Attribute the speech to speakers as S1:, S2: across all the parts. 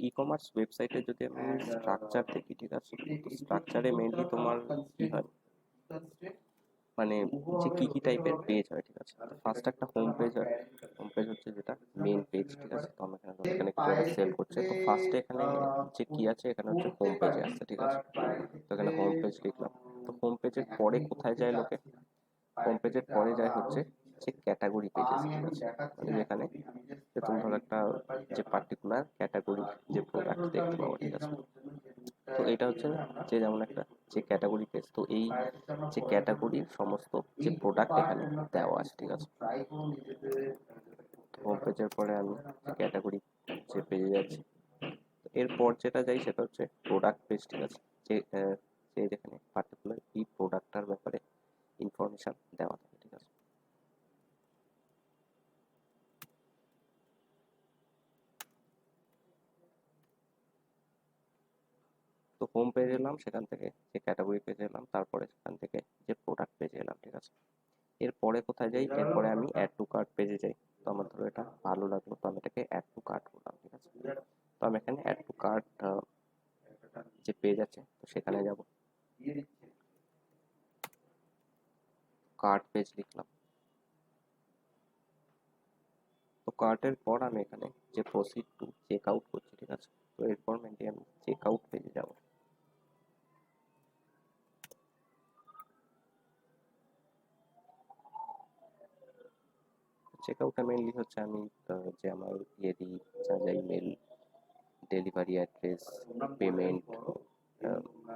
S1: E commerce ওয়েবসাইটে যদি আমি স্ট্রাকচার দেখি, ঠিক আছে, তো স্ট্রাকচারে মেইনলি তোমার কি হয়, মানে যে কি টাইপের পেজ হয়, ঠিক আছে। তো ফার্স্ট একটা হোম পেজ হয়। হোম পেজ হচ্ছে যেটা মেইন পেজ, ঠিক আছে। তো আমরা এখানে প্রোডাক্ট সেল করছে, তো ফার্স্টে এখানে যে কি আছে, এখানে হচ্ছে হোম পেজে আসছে, ঠিক আছে। তো এখানে হোম পেজ লিখলাম। তো হোম পেজের পরে কোথায় যায় লোকে? হোম পেজের পরে যায় হচ্ছে যে ক্যাটাগরি পেজেস, ঠিক আছে। মানে যেখানে যে তুমি ধরো একটা যে পার্টিকুলার ক্যাটাগরির যে প্রোডাক্ট দেখতে পাবো, ঠিক আছে। তো এটা হচ্ছে যে যেমন একটা যে ক্যাটাগরি পেজ, তো এই যে ক্যাটাগরির সমস্ত যে প্রোডাক্ট এখানে দেওয়া আছে, ঠিক আছে। হোম পেজের পরে আমি ক্যাটাগরি যে পেজে যাচ্ছি, এরপর যেটা যাই সেটা হচ্ছে প্রোডাক্ট পেজ, ঠিক আছে। যে যে যেখানে পার্টিকুলার এই প্রোডাক্টটার ব্যাপারে ইনফরমেশন দেওয়া থাকে, ঠিক আছে। তো হোম পেজে এলাম, সেখান থেকে যে ক্যাটাগরি পেজে এলাম, তারপরে সেখান থেকে যে প্রোডাক্ট পেজে এলাম, ঠিক আছে। এরপরে কোথায় যাই? এরপরে আমি অ্যাড টু কার্ট পেজে যাই। তো আমার ধরো এটা ভালো লাগলো, তো আমি এটাকে অ্যাড টু কার্ট করলাম, ঠিক আছে। তো আমি এখানে অ্যাড টু কার্ট যে পেজ আছে, তো সেখানে যাব। কার্ট পেজ লিখলাম। তো কার্টের পর আমি এখানে যে প্রসিড টু চেক আউট করছি, ঠিক আছে। তো এরপর মেনলি আমি চেক আউট পেজে যাব। চেক আউটে মেনলি হচ্ছে আমি যে আমার ইয়ে দিই, যা যা ইমেল, ডেলিভারি অ্যাড্রেস, পেমেন্ট,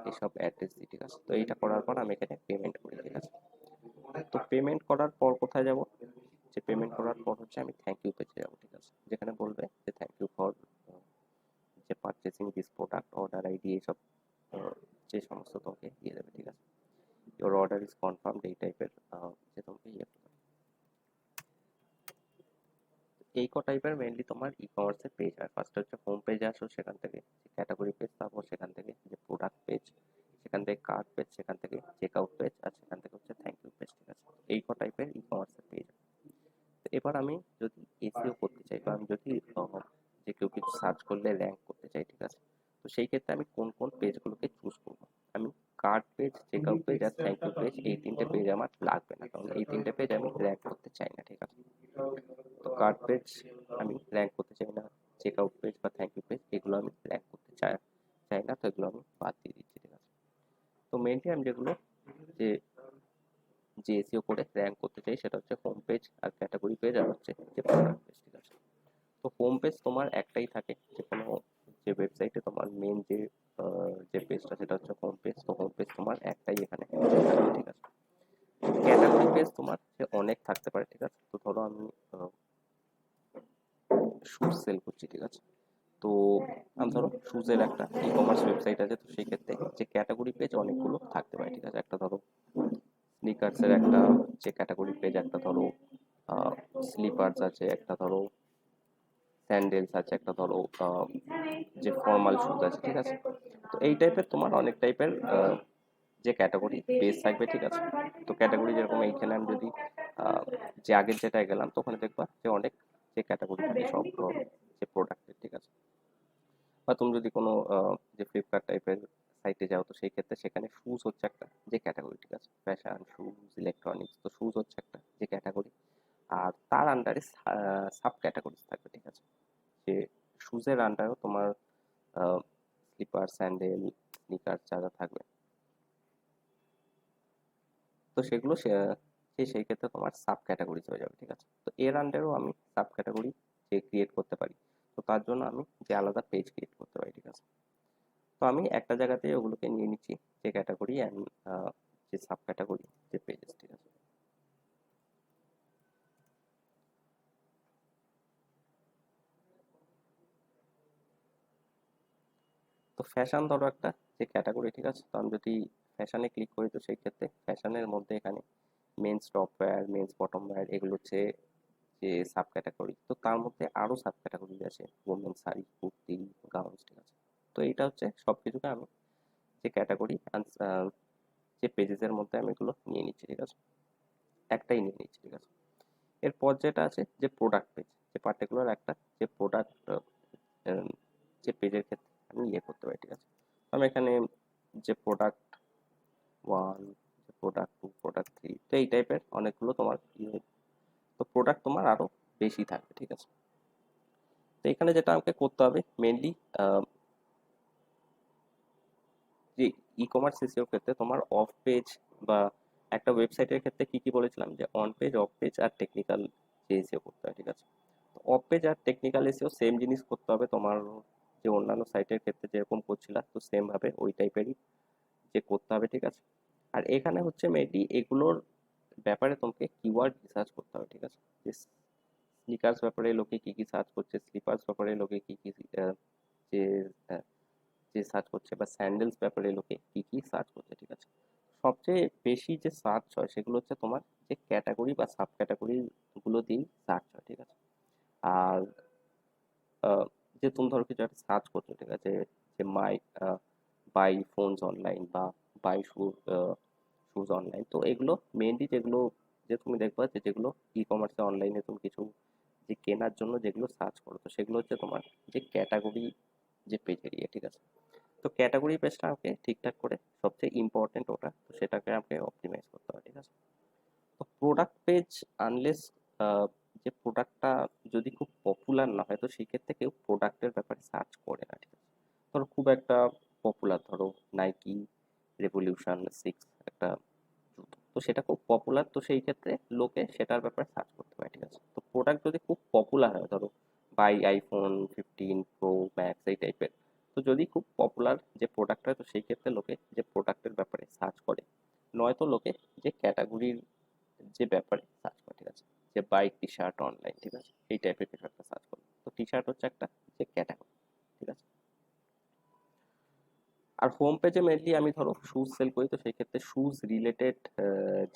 S1: এসব অ্যাড্রেস দিই, ঠিক আছে। তো এইটা করার পর আমি এখানে পেমেন্ট করি, ঠিক আছে। তো পেমেন্ট করার পর কোথায় যাব? যে পেমেন্ট করার পর হচ্ছে আমি থ্যাংক ইউ পেজে যাবো, ঠিক আছে। যেখানে বলবে যে থ্যাংক ইউ ফর যে purchasing this product, order ID, এইসব যে সমস্ত তোমাকে দিয়ে দেবে, ঠিক আছে। ইওর অর্ডার ইজ কনফার্মড, এই টাইপের যে তোমাকে ইয়ে করবে। এই টাইপের মেইনলি তোমার ই কমার্সের পেজ হয়। ফার্স্ট হচ্ছে হোম পেজে আসো, সেখান থেকে ক্যাটাগরি পেজ, তারপর সেখান থেকে যে প্রোডাক্ট পেজ, সেখান থেকে কার্ট পেজ, সেখান থেকে চেক আউট পেজ, আর সেখান থেকে হচ্ছে থ্যাংক ইউ পেজ, ঠিক আছে। এই টাইপের ই কমার্সের পেজ। এবার আমি যদি এসইও করতে চাই, বা আমি যদি যে কেউ কিছু সার্চ করলে র্যাঙ্ক করতে চাই, ঠিক আছে। তো সেই ক্ষেত্রে আমি কোন কোন পেজগুলোকে চুজ করব? আমি cart page, check out page আর থ্যাংক ইউ পেজ, এই তিনটে পেজ আমার লাগবে না, কারণ এই তিনটে পেজ আমি র্যাঙ্ক করতে চাই না, ঠিক আছে। তো কার্ট পেজ আমি র্যাঙ্ক করতে চাই না, চেক আউট পেজ বা থ্যাংক ইউ পেজ এগুলো আমি র্যাঙ্ক করতে চাই চাই না, তো এগুলো আমি বাদ দিয়ে দিচ্ছি, ঠিক আছে। তো মেনলি আমি যেগুলো যে যে এসইও করে র্যাঙ্ক করতে চাই, সেটা হচ্ছে হোম পেজ আর ক্যাটাগরি পেজ আর হচ্ছে যে প্রোডাক্ট পেজ, ঠিক আছে। তো হোম পেজ তোমার একটাই থাকে, যে কোনো যে ওয়েবসাইটে তোমার মেন যে পেজটা, সেটা হচ্ছে হোম পেজ। তো হোম পেজ তোমার একটাই এখানে থাকে, ঠিক আছে। ক্যাটাগরি পেজ তোমার যে অনেক থাকতে পারে, ঠিক আছে। তো ধরো আমি শুজ সেল করছি, ঠিক আছে। তো আমি ধরো শুজের একটা ই কমার্স ওয়েবসাইট আছে, তো সেই ক্ষেত্রে যে ক্যাটাগরি পেজ অনেকগুলো থাকতে পারে, ঠিক আছে। একটা ধরো স্নিকার্সের একটা যে ক্যাটাগরি পেজ, একটা ধরো স্লিপার্স আছে, একটা ধরো স্যান্ডেলস আছে, একটা ধরো যে ফর্মাল শুজ আছে, ঠিক আছে। তো এই টাইপের তোমার অনেক টাইপের যে ক্যাটাগরি পেজ থাকবে, ঠিক আছে। তো ক্যাটাগরি যেরকম এইখানে আমি যদি যে আগের যেটায় গেলাম, তো ওখানে দেখবা যে অনেক যে ক্যাটাগরি থাকে সব যে প্রোডাক্টের, ঠিক আছে। বা তুমি যদি কোনো যে ফ্লিপকার্ট টাইপের সাইটে যাও, তো সেই ক্ষেত্রে সেখানে শুজ হচ্ছে একটা যে ক্যাটাগরি, ঠিক আছে। ফ্যাশন, শুজ, ইলেকট্রনিক্স, তো শুজ হচ্ছে একটা যে ক্যাটাগরি। আর তার আন্ডারে সাব ক্যাটাগরিজ থাকবে, ঠিক আছে। যে শুজের আন্ডারেও তোমার স্লিপার, স্যান্ডেল, স্নিকার যা যা থাকবে, তো সেগুলো সেই ক্ষেত্রে তোমার সাব ক্যাটাগরিজ হয়ে যাবে, ঠিক আছে। তো এর আন্ডারেও আমি সাব ক্যাটাগরি যে ক্রিয়েট করতে পারি, তো তার জন্য আমি যে আলাদা পেজ ক্রিয়েট করতে পারি, ঠিক আছে। তো আমি একটা জায়গাতে ওগুলোকে নিয়ে নিচ্ছি, যে ক্যাটাগরি অ্যান্ড যে সাব ক্যাটাগরি যে পেজেস, ঠিক আছে। তো ফ্যাশন ধরো একটা যে ক্যাটাগরি, ঠিক আছে। তো আমি যদি ফ্যাশনে ক্লিক করি, তো সেই ক্ষেত্রে ফ্যাশনের মধ্যে এখানে men's top wear, men's bottom wear, এগুলো হচ্ছে যে সাব ক্যাটাগরি। তো তার মধ্যে আরো সাব ক্যাটাগরি আছে, ওমেন শাড়ি, কুর্তি, গাউন, ঠিক আছে। তো এইটা হচ্ছে সবকিছুকে আমি যে ক্যাটাগরি যে পেজেসের মধ্যে আমি এগুলো নিয়ে নিচ্ছি, ঠিক আছে। একটাই নিয়ে নিচ্ছি, ঠিক আছে। এরপর যেটা আছে যে প্রোডাক্ট পেজ, যে পার্টিকুলার একটা যে প্রোডাক্ট যে পেজের ক্ষেত্রে আমি করতে পারি, ঠিক আছে। আমি এখানে যে প্রোডাক্ট 1, প্রোডাক্ট 2, প্রোডাক্ট 3, তো এই টাইপের অনেকগুলো তোমার তো প্রোডাক্ট তোমার আরো বেশি থাকবে, ঠিক আছে। তো এখানে যেটা আমাকে করতে হবে মেনলি, যে ই কমার্স এসইও ক্ষেত্রে তোমার অফ পেজ বা একটা ওয়েবসাইটের ক্ষেত্রে কি কি বলেছিলাম, যে অন পেজ, অফ পেজ আর টেকনিক্যাল যে এসইও করতে হয়, ঠিক আছে। তো অফ পেজ আর টেকনিক্যাল এসইও সেম জিনিস করতে হবে তোমার, যে অন্যান্য সাইটের ক্ষেত্রে যেরকম করছিলা তো সেম ভাবে ওই টাইপেরই যে করতে হবে, ঠিক আছে। আর এখানে হচ্ছে মেনলি এগুলোর ব্যাপারে তোমাকে কিওয়ার্ড রিসার্চ করতে হবে, ঠিক আছে। যে স্নিকার্স ব্যাপারে লোকে কি কি সার্চ করছে, স্লিপার্স ব্যাপারে লোকে কি কি যে আহ, যে সার্চ করছে, বা স্যান্ডেলস ব্যাপারে লোকে কি কি সার্চ করছে, ঠিক আছে। সবচেয়ে বেশি যে সার্চ হয় সেগুলো হচ্ছে তোমার যে ক্যাটাগরি বা সাব ক্যাটাগরি গুলো দিয়েই সার্চ হয়, ঠিক আছে। আর যে তুমি ধরো কিছু একটা সার্চ করছো, ঠিক আছে, যে বাই ফোনস অনলাইন বা বাই শুজ অনলাইন, তো এগুলো মেনলি যেগুলো যে তুমি দেখবা যে যেগুলো ই কমার্সে অনলাইনে তুমি কিছু যে কেনার জন্য যেগুলো সার্চ করো, তো সেগুলো হচ্ছে তোমার যে ক্যাটাগরি যে পেজ এরিয়া, ঠিক আছে। তো ক্যাটাগরি পেজটা আমাকে ঠিকঠাক করে সবচেয়ে ইম্পর্টেন্ট ওটা, তো সেটাকে আমাকে অপটিমাইজ করতে হবে, ঠিক আছে। তো প্রোডাক্ট পেজ আনলেস যে প্রোডাক্টটা যদি খুব পপুলার না হয়, তো সেই ক্ষেত্রে কেউ প্রোডাক্টের ব্যাপারে সার্চ করে না, ঠিক আছে। ধরো খুব একটা পপুলার, ধরো নাইকি রেভলিউশন 6 একটা জুতো, তো সেটা খুব পপুলার, তো সেই ক্ষেত্রে লোকে সেটার ব্যাপারে সার্চ করতে পারে, ঠিক আছে। তো প্রোডাক্ট যদি খুব পপুলার হয়, ধরো বাই iPhone 15 Pro Max এই টাইপের, তো যদি খুব পপুলার যে প্রোডাক্ট হয়, তো সেই ক্ষেত্রে লোকে যে প্রোডাক্টের ব্যাপারে সার্চ করে, নয়তো লোকে যে ক্যাটাগরির যে ব্যাপারে সার্চ করে, ঠিক আছে। যে বাই টি শার্ট অনলাইন, ঠিক আছে, এই টাইপের কিছু একটা সার্চ করে, তো টি শার্ট হচ্ছে একটা যে ক্যাটাগরি, ঠিক আছে। আর হোম পেজে মেনলি আমি ধরো শুজ সেল করি, তো সেই ক্ষেত্রে শুজ রিলেটেড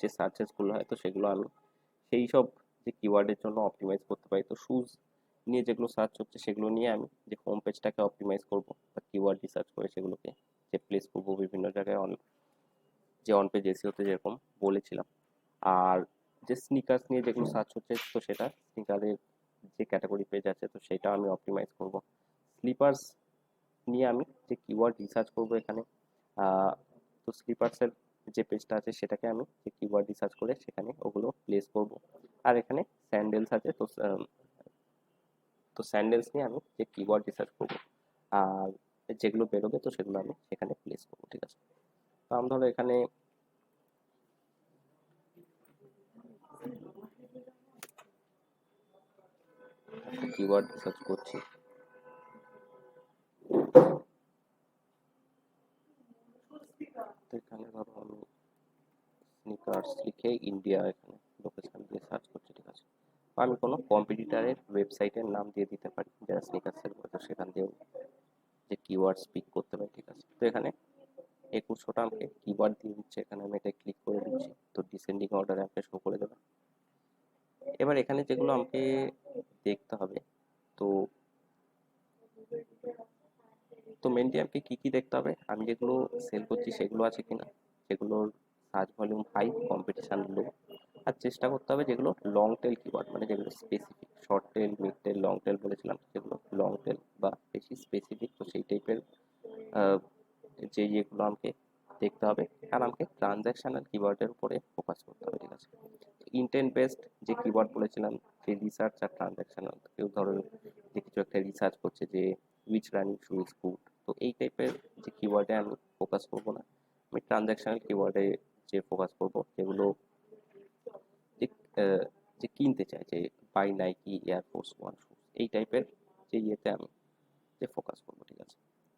S1: যে সার্চেস গুলো হয়, তো সেগুলো আমি সেই সব যে কিওয়ার্ডের জন্য অপটিমাইজ করতে পারি। তো শুজ নিয়ে যেগুলো সার্চ হচ্ছে সেগুলো নিয়ে আমি যে হোম পেজটাকে অপটিমাইজ করবো বা কিওয়ার্ড রিসার্চ করে সেগুলোকে যে প্লেস করবো বিভিন্ন জায়গায়, যে অন পেজ এসিওতে যেরকম বলেছিলাম। আর যে স্নিকার্স নিয়ে যেগুলো সার্চ হচ্ছে, তো সেটা স্নিকারের যে ক্যাটাগরি পেজ আছে, তো সেটা আমি অপটিমাইজ করব। স্লিপার্স নিয়ে আমি যে কিওয়ার্ড রিসার্চ করব এখানে, আহ, তো স্লিপার্সের যে পেজটা আছে সেটাকে আমি যে কিওয়ার্ড রিসার্চ করে সেখানে ওগুলো প্লেস করব। আর এখানে স্যান্ডেলস আছে, তো তো স্যান্ডেলস নিয়ে আমি যে কিওয়ার্ড রিসার্চ করব, আর যেগুলো বেরোবে তো সেগুলো আমি সেখানে প্লেস করবো, ঠিক আছে। তো আমি ধরো এখানে একটা কিওয়ার্ড রিসার্চ করছি, তো এখানে ধরো আমি স্নিকার্স লিখে ইন্ডিয়া এখানে লোকেশন দিয়ে সার্চ করছি, ঠিক আছে। বা আমি কোনো কম্পিটিটারের ওয়েবসাইটের নাম দিয়ে দিতে পারি যারা স্নিকার্সের করে, তো সেখান দিয়েও যে কিওয়ার্ড স্পিক করতে পারি, ঠিক আছে। তো এখানে 2100টা আমাকে কিওয়ার্ড দিয়ে দিচ্ছে, এখানে আমি এটা ক্লিক করে দিচ্ছি, তো ডিসেন্ডিং অর্ডারে আমাকে শো করে দেবে। এবার এখানে যেগুলো আমাকে দেখতে হবে, তো তো মেনলি আমাকে কি কি দেখতে হবে, আমি যেগুলো সেল করছি সেগুলো আছে কিনা, সেগুলোর সার্চ ভলিউম হাই, কম্পিটিশন লো। আর চেষ্টা করতে হবে যেগুলো লং টেল কিওয়ার্ড, মানে যেগুলো স্পেসিফিক, শর্ট টেল, মিড টেল, লং টেল বলেছিলাম, যেগুলো লং টেল বা বেশি স্পেসিফিক, তো সেই টাইপের যে ইয়েগুলো আমাকে দেখতে হবে। আর আমাকে ট্রানজ্যাকশনাল কিওয়ার্ডের উপরে ফোকাস করতে হবে, ঠিক আছে। ইন্টেন্ট বেসড যে কিওয়ার্ড বলেছিলাম, যে রিসার্চ আর ট্রানজ্যাকশনাল, কেউ ধরো যে কিছু একটা রিসার্চ করছে যে which running shoe is good, তো এই টাইপের যে কিওয়ার্ডে আমি ফোকাস করবো না, আমি ট্রানজ্যাকশনাল কিওয়ার্ডে যে ফোকাস করবো, যেগুলো যে যে কিনতে চায়, যে বাই নাইকি এয়ারফোর্স 1 শু, এই টাইপের যে ইয়েতে আমি যে ফোকাস করবো, ঠিক আছে।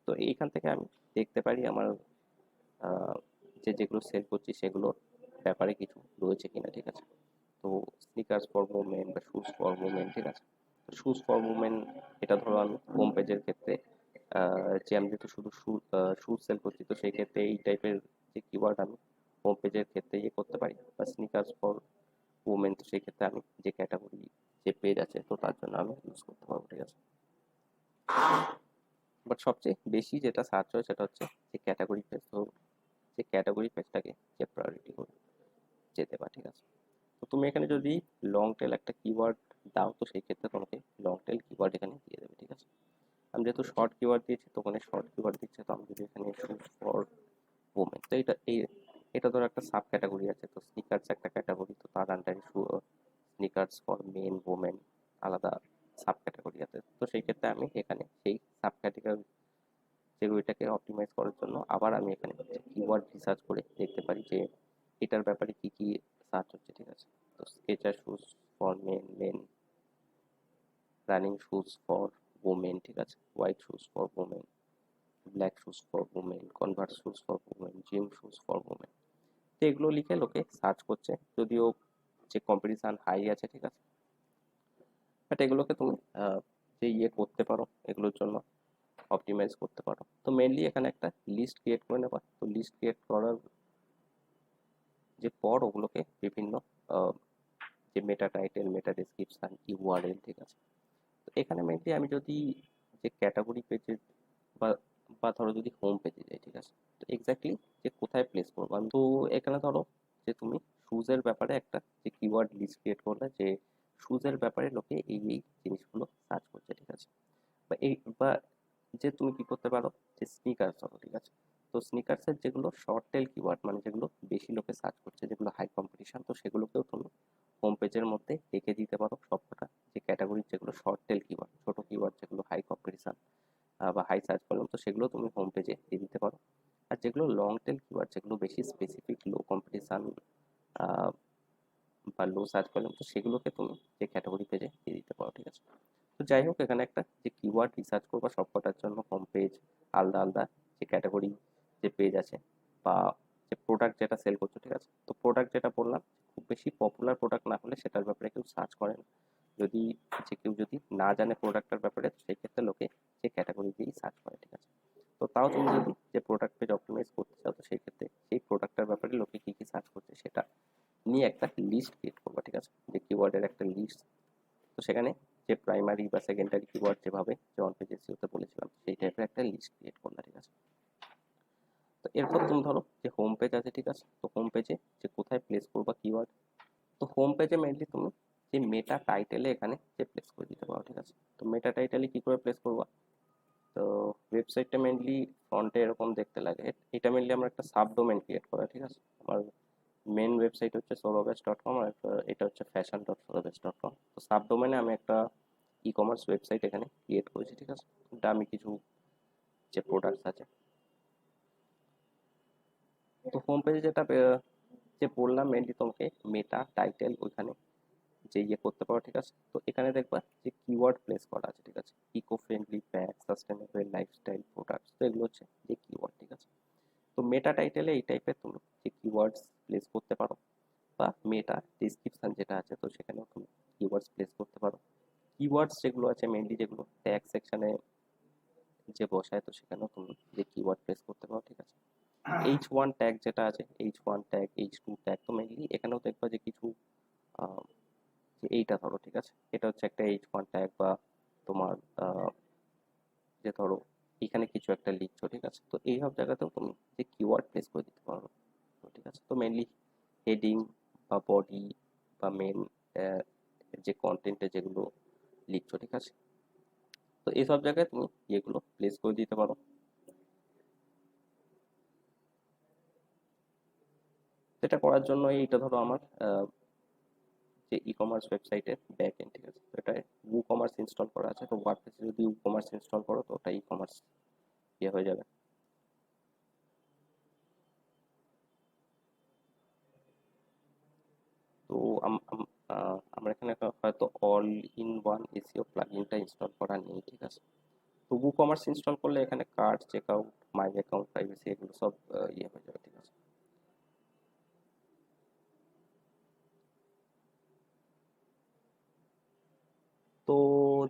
S1: তো এইখান থেকে আমি দেখতে পারি আমার আহ, যে যেগুলো সেল করছি সেগুলোর ব্যাপারে কিছু রয়েছে কিনা, ঠিক আছে। তো স্নিকার্স ফর ওমেন বা শুজ ফর ওমেন, ঠিক আছে। শুজ ফর ওমেন এটা ধরো আমি হোম পেজের ক্ষেত্রে যে আমি যেহেতু শুধু শুজ সেল করছি, তো সেই ক্ষেত্রে এই টাইপের যে কিওয়ার্ড আমি হোম পেজের ক্ষেত্রে ইয়ে করতে পারি। বা স্নিকার্স ফর ওমেন, তো সেই ক্ষেত্রে আমি যে ক্যাটাগরি যে পেজ আছে তো তার জন্য আমি ইউজ করতে পারবো, ঠিক আছে। বাট সবচেয়ে বেশি যেটা সার্চ হয় সেটা হচ্ছে যে ক্যাটাগরি পেজ, তো যে ক্যাটাগরি পেজটাকে যে প্রায়োরিটি করে যেতে পারে, ঠিক আছে। তো তুমি এখানে যদি লং টেল একটা কিওয়ার্ড দাও, তো সেই ক্ষেত্রে তোমাকে লং টেল কিওয়ার্ড এখানে দিয়ে দেবে, ঠিক আছে। আমি যেহেতু শর্ট কিওয়ার্ড দিয়েছি তো ওখানে শর্ট কিওয়ার্ড দিচ্ছে, তো আমি যদি এখানে শুজ ফর ওমেন, তো এটা ধরো একটা সাব ক্যাটাগরি আছে, তো স্নিকার্স একটা ক্যাটাগরি, তো তার আন্ডারে স্নিকার্স ফর মেন ওমেন আলাদা সাব ক্যাটাগরি আছে। তো সেই ক্ষেত্রে আমি এখানে সেই সাব ক্যাটাগরি যেগুলিটাকে অপটিমাইজ করার জন্য আবার আমি এখানে কিওয়ার্ড রিসার্চ করে দেখতে পারি যে এটার ব্যাপারে কি কি সার্চ হচ্ছে, ঠিক আছে। তো Skechers shoes for men, running shoes for women, ঠিক আছে, white shoes for women, black shoes for women, Converse shoes for women, gym shoes for women. তো এগুলো লিখে লোকে সার্চ করছে, যদিও যে কম্পিটিশান হাই আছে, ঠিক আছে, বাট এগুলোকে তুমি যে করতে পারো, এগুলোর জন্য অপটিমাইজ করতে পারো। তো মেনলি এখানে একটা লিস্ট ক্রিয়েট করে নেবা। তো লিস্ট ক্রিয়েট করার যে পর ওগুলোকে বিভিন্ন যে meta title, meta description, URL, ঠিক আছে। তো এখানে মেনলি আমি যদি যে ক্যাটাগরি পেজে বা বা ধরো যদি হোম পেজে যাই, ঠিক আছে, তো এক্স্যাক্টলি যে কোথায় প্লেস করবো আমি, তো এখানে ধরো যে তুমি শুজের ব্যাপারে একটা যে কিওয়ার্ড লিস্ট ক্রিয়েট করলে যে শুজের ব্যাপারে লোকে এই জিনিসগুলো সার্চ করছে, ঠিক আছে, বা যে তুমি কি করতে পারো যে স্নিকার্স ধরো, ঠিক আছে। তো স্নিকার্সের যেগুলো শর্ট টেল কিওয়ার্ড, মানে যেগুলো বেশি লোকে সার্চ করছে, যেগুলো হাই কম্পিটিশন, তো সেগুলোকেও তুমি হোম পেজের মধ্যে রেখে দিতে পারো সবকটা যে ক্যাটাগরির যেগুলো শর্ট টেল কিওয়ার্ড, ছোট কিওয়ার্ড যেগুলো হাই কম্পিটিশন বা হাই সার্চ ভলিউম, তো সেগুলো তুমি হোম পেজে দিয়ে দিতে পারো। আর যেগুলো লং টেল কিওয়ার্ড, যেগুলো বেশি স্পেসিফিক, লো কম্পিটিশন বা লো সার্চ ভলিউম, তো সেগুলোকে তুমি যে ক্যাটাগরি পেজে দিয়ে দিতে পারো, ঠিক আছে। তো যাই হোক, এখানে একটা যে কিওয়ার্ড রিসার্চ করবা সবকটার জন্য হোম পেজ আলাদা আলাদা যে ক্যাটাগরি যে পেজ আছে, বা যে প্রোডাক্ট যেটা সেল করছো, ঠিক আছে। তো প্রোডাক্ট যেটা বললাম, খুব বেশি পপুলার প্রোডাক্ট না হলে সেটার ব্যাপারে কেউ সার্চ করে না। যদি কেউ যদি না জানে প্রোডাক্টের ব্যাপারে, সেই ক্ষেত্রে লোকে যে ক্যাটাগরি দিয়েই সার্চ করে, ঠিক আছে। তো তাও তুমি যদি যে প্রোডাক্ট পেজ অপটিমাইজ করতে চাও, তো সেই ক্ষেত্রে সেই প্রোডাক্টের ব্যাপারে লোকে কী কী সার্চ করছে সেটা নিয়ে একটা লিস্ট ক্রিয়েট করবা, ঠিক আছে, যে কিওয়ার্ডের একটা লিস্ট। তো সেখানে যে প্রাইমারি বা সেকেন্ডারি কিওয়ার্ড যেভাবে যে অন পেজ এসইওতে বলেছিলাম, সেই টাইপের একটা লিস্ট ক্রিয়েট করলা, ঠিক আছে। তো এরপর তুমি ধরো যে হোম পেজ আছে, ঠিক আছে, তো হোম পেজে যে কোথায় প্লেস করবা কিওয়ার্ড, তো হোম পেজে মেনলি তুমি যে মেটা টাইটেলে এখানে যে প্লেস করে দিতে পারো, ঠিক আছে। তো মেটা টাইটেলে কি করে প্লেস করবা, তো ওয়েবসাইটটা মেনলি ফ্রন্টে এরকম দেখতে লাগে। এটা মেনলি আমার একটা সাবডোমেন ক্রিয়েট করা, ঠিক আছে। আমার মেন ওয়েবসাইট হচ্ছে solobash.com, আর এটা হচ্ছে fashion.solobash.com। তো সাবডোমেনে আমি একটা ই কমার্স ওয়েবসাইট এখানে ক্রিয়েট করেছি, ঠিক আছে। এটা আমি কিছু যে প্রোডাক্টস আছে, তো হোম পেজে যেটা যে বললাম মেনলি তোমাকে মেটা টাইটেল ওইখানে যে করতে পারো, ঠিক আছে। তো এখানে দেখবা যে কিওয়ার্ড প্লেস করা আছে, ঠিক আছে, eco friendly bag, sustainable lifestyle products, তো এগুলো হচ্ছে যে কিওয়ার্ড, ঠিক আছে। তো মেটা টাইটেলে এই টাইপের তুমি যে কিওয়ার্ডস প্লেস করতে পারো, বা মেটা ডিসক্রিপশন যেটা আছে, তো সেখানেও তুমি কিওয়ার্ডস প্লেস করতে পারো। কিওয়ার্ডস যেগুলো আছে মেনলি যেগুলো ট্যাগ সেকশনে যে বসায়, তো সেখানেও তুমি যে কিওয়ার্ড প্লেস করতে পারো, ঠিক আছে। H1 ট্যাগ যেটা আছে, H1 ট্যাগ, H2 ট্যাগ, তো মেনলি এখানেও দেখবা যে কিছু যে এইটা ধরো, ঠিক আছে, এটা হচ্ছে একটা H1 ট্যাগ, বা তোমার যে ধরো এখানে কিছু একটা লিখছো, ঠিক আছে, তো এই সব জায়গাতেও তুমি যে কিওয়ার্ড প্লেস করে দিতে পারো, তো ঠিক আছে। তো মেনলি হেডিং বা বডি বা মেন যে কন্টেন্টে যেগুলো লিখছো, ঠিক আছে, তো এইসব জায়গায় তুমি এগুলো প্লেস করে দিতে পারো। সেটা করার জন্য এইটা ধরো আমার যে ই কমার্স ওয়েবসাইটের ব্যাক এন্ড, ঠিক আছে, তো এটা কমার্স ইনস্টল করা আছে। তো ওয়ার্ডপ্রেসে যদি কমার্স ইনস্টল করো, তো ওটা ই কমার্স হয়ে যাবে। তো আমার এখানে হয়তো অল ইন ওয়ান এসিও প্লাগইনটা ইনস্টল করা নেই, ঠিক আছে। তো কমার্স ইনস্টল করলে এখানে card, checkout, my account, privacy, এগুলো সব হয়ে যাবে, ঠিক আছে। তো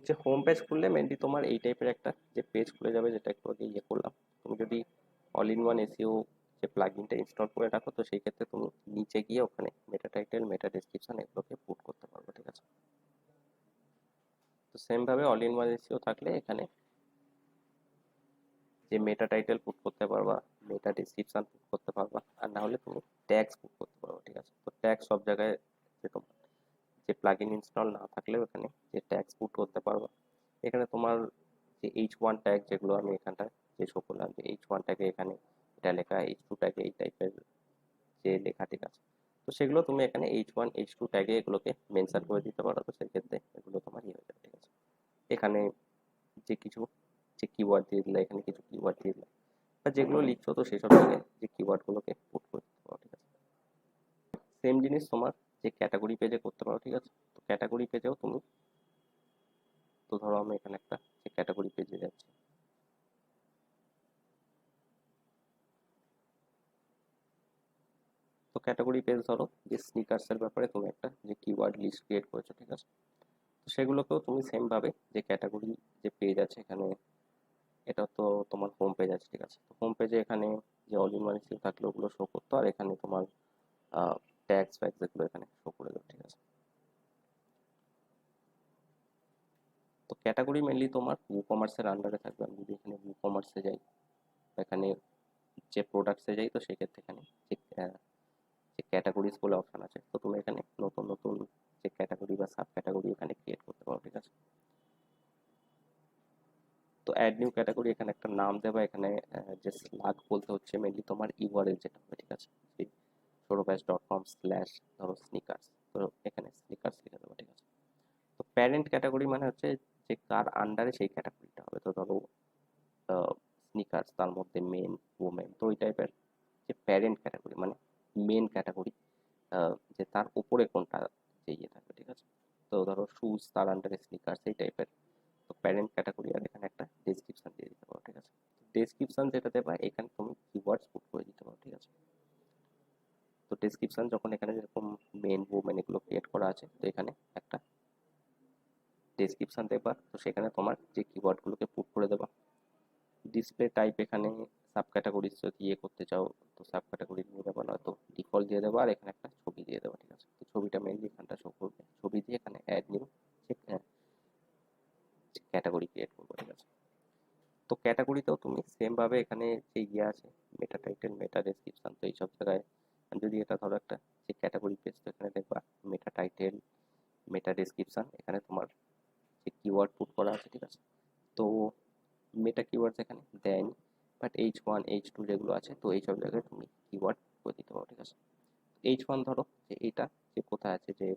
S1: যে হোম পেজ খুললে মেনলি তোমার এই টাইপের একটা যে পেজ খুলে যাবে, যেটা একটু আগে করলাম। তুমি যদি অল ইন ওয়ান এসইও যে প্লাগইনটা ইনস্টল করে রাখো, তো সেই ক্ষেত্রে তুমি নিচে গিয়ে ওখানে মেটা টাইটেল, মেটা ডেসক্রিপশন এগুলোকে পুট করতে পারবে, ঠিক আছে। তো সেম ভাবে অল ইন ওয়ান এসইও থাকলে এখানে যে মেটা টাইটেল পুট করতে পারবা, মেটা ডেসক্রিপশন পুট করতে পারবা, আর না হলে তুমি ট্যাগস পুট করতে পারবা, ঠিক আছে। তো ট্যাগ সব জায়গায় যে তোমার যে প্লাগইন ইনস্টল না থাকলেও এখানে যে ট্যাগস পুট করতে পারবা। এখানে তোমার যে H1 ট্যাগ যেগুলো আমি এখানটায় যে শো করলাম, যে H1 ট্যাগে এখানে এটা লেখা, H2 ট্যাগে এই টাইপের যে লেখা, ঠিক আছে। তো সেগুলো তুমি এখানে H1 H2 ট্যাগে এগুলোকে মেনশন করে দিতে পারো, তো সেক্ষেত্রে এগুলো তোমার হয়ে যাবে, ঠিক আছে। এখানে যে কিছু যে কিওয়ার্ড দিয়ে দিলে, এখানে কিছু কিওয়ার্ড দিয়ে দিলে, বা যেগুলো লিখছো তো সেসব জায়গায় যে কিওয়ার্ডগুলোকে পুট করে দিতে পারো, ঠিক আছে। সেম জিনিস তোমার যে ক্যাটাগরি পেজে করতে পারো, ঠিক আছে। তো ক্যাটাগরি পেজেও তুমি, তো ধরো আমি এখানে একটা যে ক্যাটাগরি পেজে যাচ্ছি, তো ক্যাটাগরি পেজ ধরো যে স্নিকার্সের ব্যাপারে তুমি একটা যে কিওয়ার্ড লিস্ট ক্রিয়েট করেছো, ঠিক আছে। তো সেগুলোকেও তুমি সেম ভাবে যে ক্যাটাগরি যে পেজ আছে এখানে, এটা তো তোমার হোম পেজ আছে, ঠিক আছে। তো হোম পেজে এখানে যে অল ইন ওয়ান থাকলে ওগুলো শো করতো, আর এখানে তোমার ট্যাক্স ফ্যাক্স যেগুলো এখানে শো করে দেবো, ঠিক আছে। তো ক্যাটাগরি মেনলি তোমার কমার্সের আন্ডারে থাকবে। আমি যদি এখানে কমার্সে যাই, এখানে যে প্রোডাক্টসে যাই, তো সেক্ষেত্রে এখানে যে যে ক্যাটাগরিজ বলে অপশন আছে, তো তুমি এখানে নতুন নতুন যে ক্যাটাগরি বা সাব ক্যাটাগরি এখানে ক্রিয়েট করতে পারো, ঠিক আছে। তো অ্যাড নিউ ক্যাটাগরি এখানে একটা নাম দেবা। এখানে যে স্লাগ বলতে হচ্ছে মেনলি তোমার ইউআরএল যেটা হবে, ঠিক আছে। sorobash.com/ ধরো স্নিকার্স, তো এখানে স্নিকার্স লিখে দেবো, ঠিক আছে। তো প্যারেন্ট ক্যাটাগরি মানে হচ্ছে যে কার আন্ডারে সেই ক্যাটাগরিটা হবে। তো ধরো স্নিকার্স, তার মধ্যে মেন, ওমেন, তো ওই টাইপের যে প্যারেন্ট ক্যাটাগরি মানে মেন ক্যাটাগরি, যে তার উপরে কোনটা যে ইয়ে থাকবে, ঠিক আছে। তো ধরো শুজ, তার আন্ডারে স্নিকার্স, এই টাইপের। তো প্যারেন্ট ক্যাটাগরি, আর এখানে একটা ডেসক্রিপশন দিয়ে দিতে পারো, ঠিক আছে। ডেসক্রিপশন যেটা দেবা এখানে তুমি কিওয়ার্ডস পুট করে দিতে পারো, ঠিক আছে। তো ডেসক্রিপশন যখন এখানে যেরকম মেন, ওমেন এগুলো ক্রিয়েট করা আছে, তো এখানে একটা ডেসক্রিপশন দেবা, তো সেখানে তোমার যে কিওয়ার্ডগুলোকে পুট করে দেবা। ডিসপ্লে টাইপ এখানে সাব ক্যাটাগরি যদি ইয়ে করতে চাও, তো সাব ক্যাটাগরি নিয়ে দেবো, নয়তো ডিফল্ট দিয়ে দেবো, আর এখানে একটা ছবি দিয়ে দেবো, ঠিক আছে। তো ছবিটা মেনলি এখানটা শো করবে, ছবি দিয়ে এখানে অ্যাড নিউ ক্যাটাগরি ক্রিয়েট করবো, ঠিক আছে। তো ক্যাটাগরিতেও তুমি সেম ভাবে এখানে যে ইয়ে আছে, মেটা টাইটেল, মেটা ডেসক্রিপশন, তো এইসব জায়গায় যদি এটা ধরো একটা যে ক্যাটাগরি পেজ, তো এখানে দেখবা মেটা টাইটেল, মেটা ডেসক্রিপশন, এখানে তোমার যে কিওয়ার্ড পুট করা আছে, ঠিক আছে। তো মেটা কিওয়ার্ডস এখানে দেয়নি, বাট H1 H2 যেগুলো আছে, তো এইসব জায়গায় তুমি কিওয়ার্ড করে দিতে পারো, ঠিক আছে। H1 ধরো যে এটা যে কোথায় আছে যে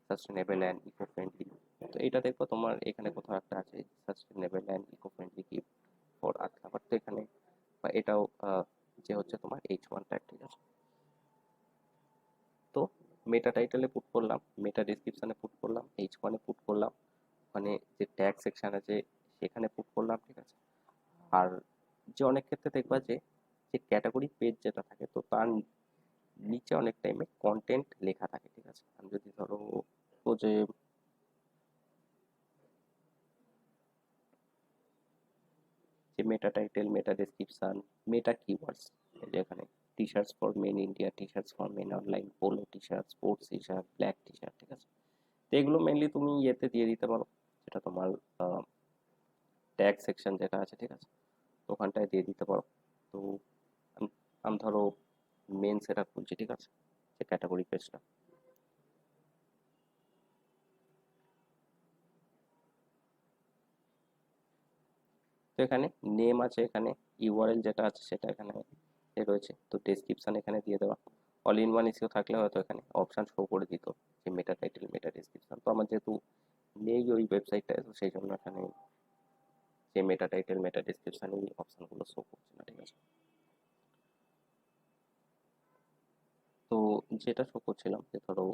S1: সাস্টেনেবল অ্যান্ড ইকো ফ্রেন্ডলি, তো এটা দেখবো তোমার এখানে কোথাও একটা আছে sustainable and eco friendly gift for earth lover, তো এখানে বা এটাও যে হচ্ছে তোমার H1 ট্যাগ, ঠিক আছে। তো মেটা টাইটেলে পুট করলাম, মেটা ডিসক্রিপশনে পুট করলাম, H1-এ পুট করলাম, ওখানে যে ট্যাগ সেকশন আছে সেখানে পুট করলাম, ঠিক আছে। আর যে অনেক ক্ষেত্রে দেখবা যে যে ক্যাটাগরি পেজ যেটা থাকে, তো তার নিচে অনেক টাইমে কন্টেন্ট লেখা থাকে, ঠিক আছে। আমি যদি ধরো ও যে meta title, meta description, meta keywords, এই যে এখানে T shirts for men India, T shirts for men online, polo T shirt, sports T shirt, black T shirt, ঠিক আছে। তো এগুলো মেনলি তুমি ইয়েতে দিয়ে দিতে পারো, যেটা তোমার ট্যাগ সেকশন যেটা আছে, ঠিক আছে, তো ওখানটায় দিয়ে দিতে পারো। তো আমি আমি ধরো মেন সেটা খুলছি, ঠিক আছে, যে ক্যাটাগরি পেজটা। তো এখানে নেম আছে, এখানে ইউআরএল যেটা আছে সেটা এখানে রয়েছে, তো ডেসক্রিপশন এখানে দিয়ে দেওয়া। অল ইন ওয়ান ইস্যু থাকলে হয়তো এখানে অপশন শো করে দিত যে মেটা টাইটেল, মেটা ডেসক্রিপশন, তো আমার যেহেতু নেই ওই ওয়েবসাইটটায়, তো সেই জন্য এখানে যে মেটা টাইটেল, মেটা ডেসক্রিপশন এই অপশনগুলো শো করছে না, ঠিক আছে। তো যেটা শো করছিলাম যে ধরো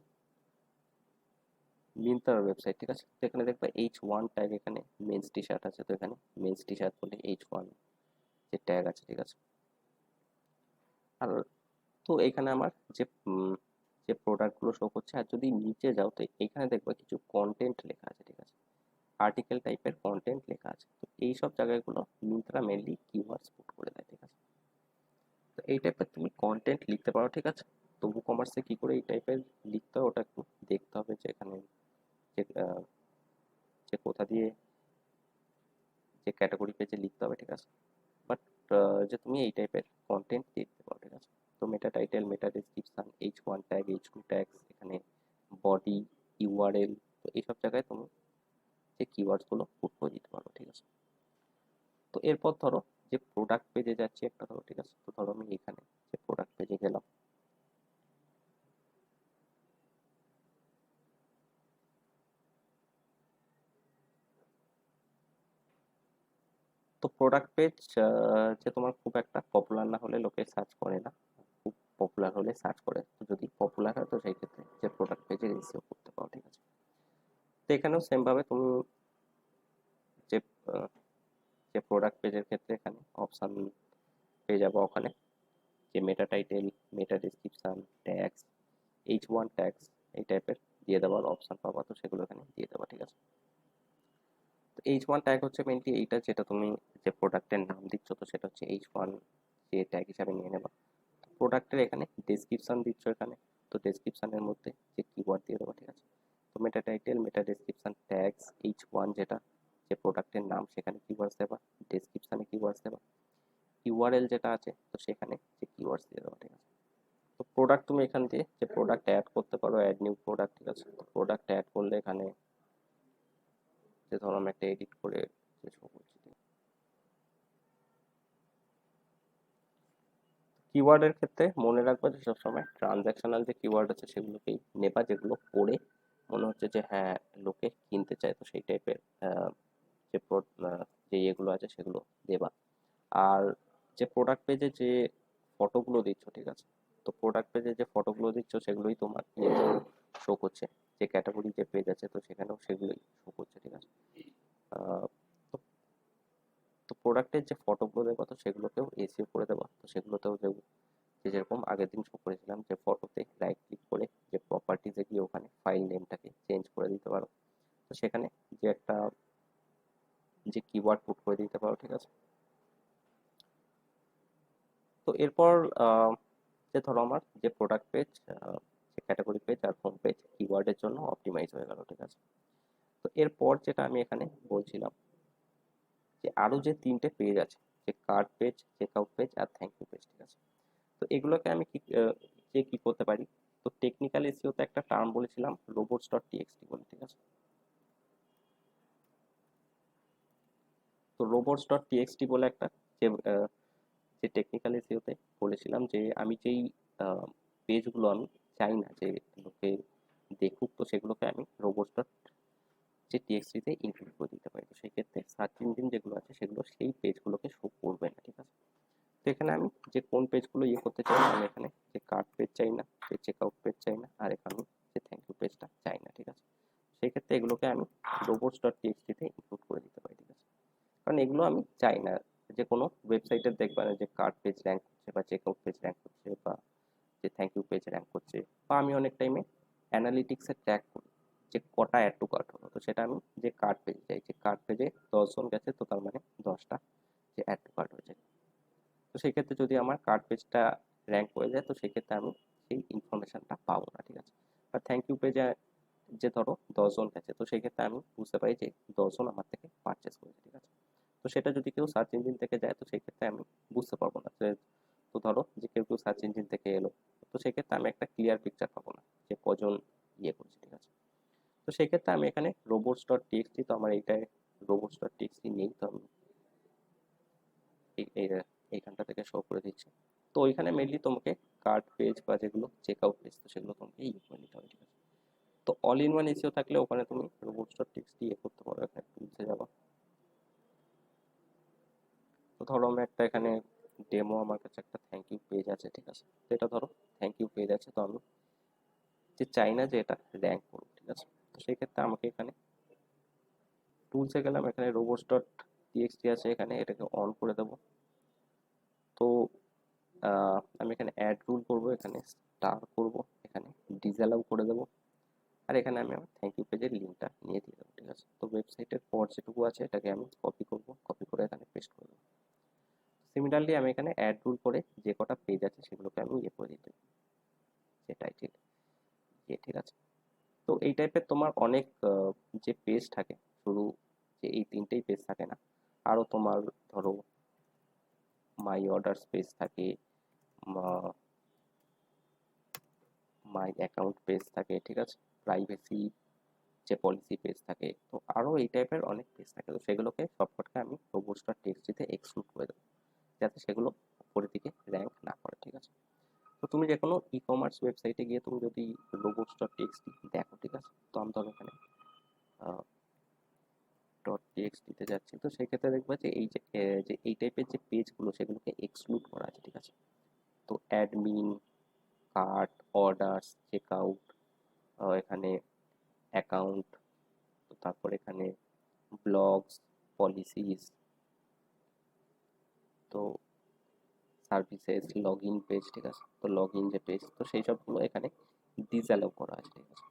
S1: মিন্ত্রার ওয়েবসাইট, ঠিক আছে, তো এখানে দেখবে H1 ট্যাগ, এখানে মেন্স টি শার্ট আছে, তো এখানে মেন্স টি শার্ট বলে H1 যে ট্যাগ আছে, ঠিক আছে। আর তো এখানে আমার যে যে প্রোডাক্টগুলো শো করছে, আর যদি নিচে যাও তো এখানে দেখবে কিছু কন্টেন্ট লেখা আছে, ঠিক আছে, আর্টিকেল টাইপের কন্টেন্ট লেখা আছে, তো এই সব জায়গাগুলো মিন্ত্রা মেনলি কিওয়ার্ডস পুট করে দেয়, ঠিক আছে। তো এই টাইপের তুমি কন্টেন্ট লিখতে পারো, ঠিক আছে। তবু কমার্সে কি করে এই টাইপের লিখতে হয় ওটা একটু দেখতে হবে, যে এখানে যে যে কোথা দিয়ে যে ক্যাটাগরি পেজে লিখতে হবে, ঠিক আছে। বাট যে তুমি এই টাইপের কন্টেন্ট দেখতে পারো, ঠিক আছে। তো meta title, meta description, H1 tag, H2 tags, এখানে বডি, ইউআরএল, তো এইসব জায়গায় তুমি যে কিওয়ার্ডসগুলো পুট করে দিতে পারো, ঠিক আছে। তো এরপর ধরো যে প্রোডাক্ট পেজে যাচ্ছি একটা, ধরো ঠিক আছে, তো ধরো আমি এখানে যে প্রোডাক্ট পেজে গেলাম, তো প্রোডাক্ট পেজ যে তোমার খুব একটা পপুলার না হলে লোকে সার্চ করে না, খুব পপুলার হলে সার্চ করে। তো যদি পপুলার হয় তো সেই ক্ষেত্রে যে প্রোডাক্ট পেজে রিসিভ করতে পারো, ঠিক আছে। তো এখানেও সেম ভাবে তুমি যে যে প্রোডাক্ট পেজের ক্ষেত্রে এখানে অপশন পেয়ে যাবো, ওখানে যে মেটা টাইটেল, মেটা ডিসক্রিপশন, ট্যাগস, H1 ট্যাগস এই টাইপের দিয়ে দেওয়ার অপশন পাবা, তো সেগুলো এখানে দিয়ে দেওয়া, ঠিক আছে। তো H1 ট্যাগ হচ্ছে মেনলি এইটা, যেটা তুমি যে প্রোডাক্টের নাম দিচ্ছ তো সেটা হচ্ছে H1 যে ট্যাগ হিসাবে নিয়ে নেবা। প্রোডাক্টের এখানে ডেসক্রিপশন দিচ্ছ এখানে, তো ডেসক্রিপশনের মধ্যে যে কিওয়ার্ড দিয়ে দেবো, ঠিক আছে। তো meta title, meta description, tags, H1 যেটা যে প্রোডাক্টের নাম সেখানে কিওয়ার্ডস দেবা, ডেসক্রিপশনে কিওয়ার্ডস দেবা, ইউআরএল যেটা আছে তো সেখানে যে কিওয়ার্ডস দিয়ে দেবা, ঠিক আছে। তো প্রোডাক্ট তুমি এখান দিয়ে যে প্রোডাক্ট অ্যাড করতে পারো, অ্যাড নিউ প্রোডাক্ট, ঠিক আছে। তো প্রোডাক্ট অ্যাড করলে এখানে যে ধরো আমি একটা এডিট করে যে শো করছি, কিওয়ার্ডের ক্ষেত্রে মনে রাখবা যে সবসময় ট্রানজ্যাকশনাল যে কিওয়ার্ড আছে সেগুলোকেই নেবা, যেগুলো পড়ে মনে হচ্ছে যে হ্যাঁ লোকে কিনতে চায়, তো সেই টাইপের যে যে ইয়েগুলো আছে সেগুলো দেবা। আর যে প্রোডাক্ট পেজে যে ফটোগুলো দিচ্ছ, ঠিক আছে, তো প্রোডাক্ট পেজে যে ফটোগুলো দিচ্ছ সেগুলোই তোমার শো করছে, যে ক্যাটাগরি যে পেজ আছে তো সেখানেও সেগুলোই শো করছে, ঠিক আছে। আহ, তো তো প্রোডাক্টের যে ফটোগুলো দেবো তো সেগুলোকেও এসিও করে দেবো, তো সেগুলোতেও যে যেরকম আগের দিন শো করেছিলাম যে ফটোতে রাইট ক্লিক করে যে প্রপার্টিজে গিয়ে ওখানে ফাইল নেমটাকে চেঞ্জ করে দিতে পারো, তো সেখানে যে একটা যে কিওয়ার্ড পুট করে দিতে পারো, ঠিক আছে। তো এরপর যে ধরো আমার যে প্রোডাক্ট পেজ, যে ক্যাটাগরি পেজ আর হোম পেজ কিওয়ার্ডের জন্য অপটিমাইজ হয়ে গেল, ঠিক আছে। তো এরপর যেটা আমি এখানে বলছিলাম যে আরো যে তিনটে পেজ আছে, যে কার্ড পেজ, চেকআউট পেজ আর থ্যাংক ইউ পেজ, ঠিক আছে। তো এগুলোকে আমি কি যে কি করতে পারি, তো টেকনিক্যাল এসইওতে একটা টার্ম বলেছিলাম রোবটস ডট টিএক্সটি বলে, ঠিক আছে। তো রোবটস ডট টিএক্সটি বলে একটা যে যে টেকনিক্যাল এসইওতে বলেছিলাম যে আমি যেই পেজগুলো আমি চাই না যে লোকে দেখুক, তো সেগুলোকে আমি রোবটস ডট যে টিএক্সটিতে ইনক্লুড করে দিতে পারি, তো সেই ক্ষেত্রে সার্চ ইঞ্জিন যেগুলো আছে সেগুলো সেই পেজগুলোকে শো করবে না, ঠিক আছে। তো এখানে আমি যে কোন পেজগুলো ইয়ে করতে চাই, আমি এখানে যে কার্ড পেজ চাই না, যে চেকআউট পেজ চাই না, আর এখানে যে থ্যাংক ইউ পেজটা চাই না, ঠিক আছে। সেই ক্ষেত্রে এগুলোকে আমি রোবটস ডট টিএক্সটিতে ইনক্লুড করে দিতে পারি, ঠিক আছে। কারণ এগুলো আমি চাই না যে কোনো ওয়েবসাইটের দেখবা না যে কার্ড পেজ র্যাঙ্ক করছে বা চেকআউট পেজ র্যাঙ্ক করছে বা যে থ্যাংক ইউ পেজ র্যাঙ্ক করছে, বা আমি অনেক টাইমে অ্যানালিটিক্সে ট্র্যাক করি যে কটা অ্যাড টু কার্ট হলো, তো সেটা আমি যে কার্ড পেজ চাই, যে কার্ড পেজে 10 জন গেছে তো তার মানে 10টা যে অ্যাড টু কার্ট হয়েছে। তো সেই ক্ষেত্রে যদি আমার কার্ড পেজটা র্যাঙ্ক হয়ে যায় তো সেক্ষেত্রে আমি সেই ইনফরমেশনটা পাবো না, ঠিক আছে। আর থ্যাংক ইউ পেজে যে ধরো 10 জন গেছে তো সেই ক্ষেত্রে আমি বুঝতে পারি যে 10 জন আমার থেকে পারচেস করেছে, ঠিক আছে। তো সেটা যদি কেউ সার্চ ইঞ্জিন থেকে যায় তো সেই ক্ষেত্রে আমি বুঝতে পারবো না যে, তো ধরো যে কেউ কেউ সার্চ ইঞ্জিন থেকে এলো, তো সেক্ষেত্রে আমি একটা ক্লিয়ার পিকচার পাবো না যে কজন ইয়ে করছে, ঠিক আছে। তো সেই ক্ষেত্রে আমি এখানে রোবটস ডট টিএক্সটি, তো আমার এইটায় রোবটস ডট টিএক্সটি নেই, তো আমি এইখানটা থেকে শো করে দিচ্ছি। তো ওইখানে মেনলি তোমাকে কার্ড পেজ বা যেগুলো চেকআউট পেজ তো সেগুলো তোমাকে ইয়ে করে নিতে হবে, ঠিক আছে। তো অল ইন ওয়ান এসিও থাকলে ওখানে তুমি রোবটস ডট টিএক্সটি ইয়ে করতে পারো, এখানে টুলসে যাবা। তো ধরো আমি একটা এখানে ডেমো, আমার কাছে একটা থ্যাংক ইউ পেজ আছে, ঠিক আছে। তো এটা ধরো থ্যাংক ইউ পেজ আছে, তো আমি যে চাই না যে এটা র্যাঙ্ক করুক, ঠিক আছে। তো সেই ক্ষেত্রে আমাকে এখানে টুলসে গেলাম, এখানে রোবটস ডট টিএক্সটি আছে, এখানে এটাকে অন করে দেবো। তো আমি এখানে অ্যাড রুল করব, এখানে স্টার করব, এখানে ডিসঅ্যালাউ করে দেবো, আর এখানে আমি আমার থ্যাংক ইউ পেজের লিঙ্কটা নিয়ে দিয়ে দেবো, ঠিক আছে। তো ওয়েবসাইটের পর যেটুকু আছে এটাকে আমি কপি করব, কপি করে এখানে পেস্ট করে দেবো। সিমিলারলি আমি এখানে অ্যাড রুল করে যে কটা পেজ আছে সেগুলোকে আমি ইয়ে করে দিতে, যে টাইটেল ইয়ে, ঠিক আছে। তো এই টাইপের তোমার অনেক যে পেজ থাকে, শুধু যে এই তিনটেই পেজ থাকে না, আরও তোমার ধরো মাই অর্ডার পেজ থাকে, মাই অ্যাকাউন্ট পেজ থাকে, ঠিক আছে, প্রাইভেসি যে পলিসি পেজ থাকে, তো আরও এই টাইপের অনেক পেজ থাকে, তো সেগুলোকে সবকটাকে আমি রোবোস্টার টেক্সটিতে এক্সক্লুড করে দেবো, যাতে সেগুলো উপরের দিকে র্যাঙ্ক না করে, ঠিক আছে। তো তুমি যে কোনো ই কমার্স ওয়েবসাইটে গিয়ে তুমি যদি রোবোস্টার টেক্সটি দেখো, ঠিক আছে, তো আমি ধরো এখানে ডট টিএক্সটিতে যাচ্ছি, তো সেক্ষেত্রে দেখবা যে যে এই টাইপের যে পেজগুলো সেগুলোকে এক্সক্লুড করা আছে, ঠিক আছে। তো অ্যাডমিন, কার্ট, অর্ডার্স, চেকআউট, এখানে অ্যাকাউন্ট, তো তারপর এখানে ব্লগস, পলিসিস, তো সার্ভিসেস, লগ ইন পেজ, ঠিক আছে, তো লগ ইন যে পেজ, তো সেই সবগুলো এখানে ডিসঅ্যালাউ করা আছে, ঠিক আছে।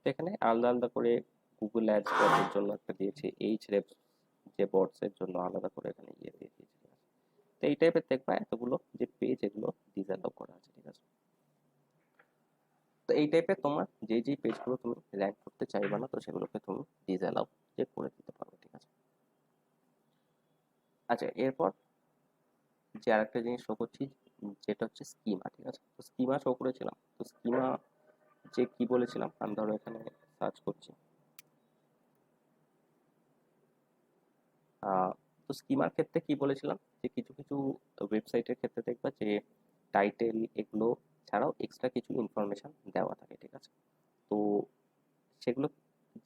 S1: তো এখানে আলাদা আলাদা করে গুগল অ্যাডস বটের জন্য একটা দিয়েছি, এইচরেফ যে বটসের জন্য আলাদা করে এখানে ইয়ে দিয়ে দিয়েছি, ঠিক আছে। তো এই টাইপের দেখবা এতগুলো যে পেজ এগুলো ডিসঅ্যালাউ করা আছে, ঠিক আছে। তো এই টাইপের তোমার যেই পেজগুলো তুমি র্যাঙ্ক করতে চাইবে না, তো সেগুলোকে তুমি ডিসঅ্যালাউ যে করে দিতে পারবে, ঠিক আছে। আচ্ছা, এরপর যে আরেকটা জিনিস শো করছি, যেটা হচ্ছে স্কিমা, ঠিক আছে। তো স্কিমা শো করেছিলাম, তো স্কিমা যে কি বলেছিলাম, আমি ধরো এখানে সার্চ করছি। তো স্কিমার ক্ষেত্রে কি বলেছিলাম, যে কিছু কিছু ওয়েবসাইটের ক্ষেত্রে দেখবা যে টাইটেল এগুলো ছাড়াও এক্সট্রা কিছু ইনফরমেশন দেওয়া থাকে, ঠিক আছে। তো সেগুলো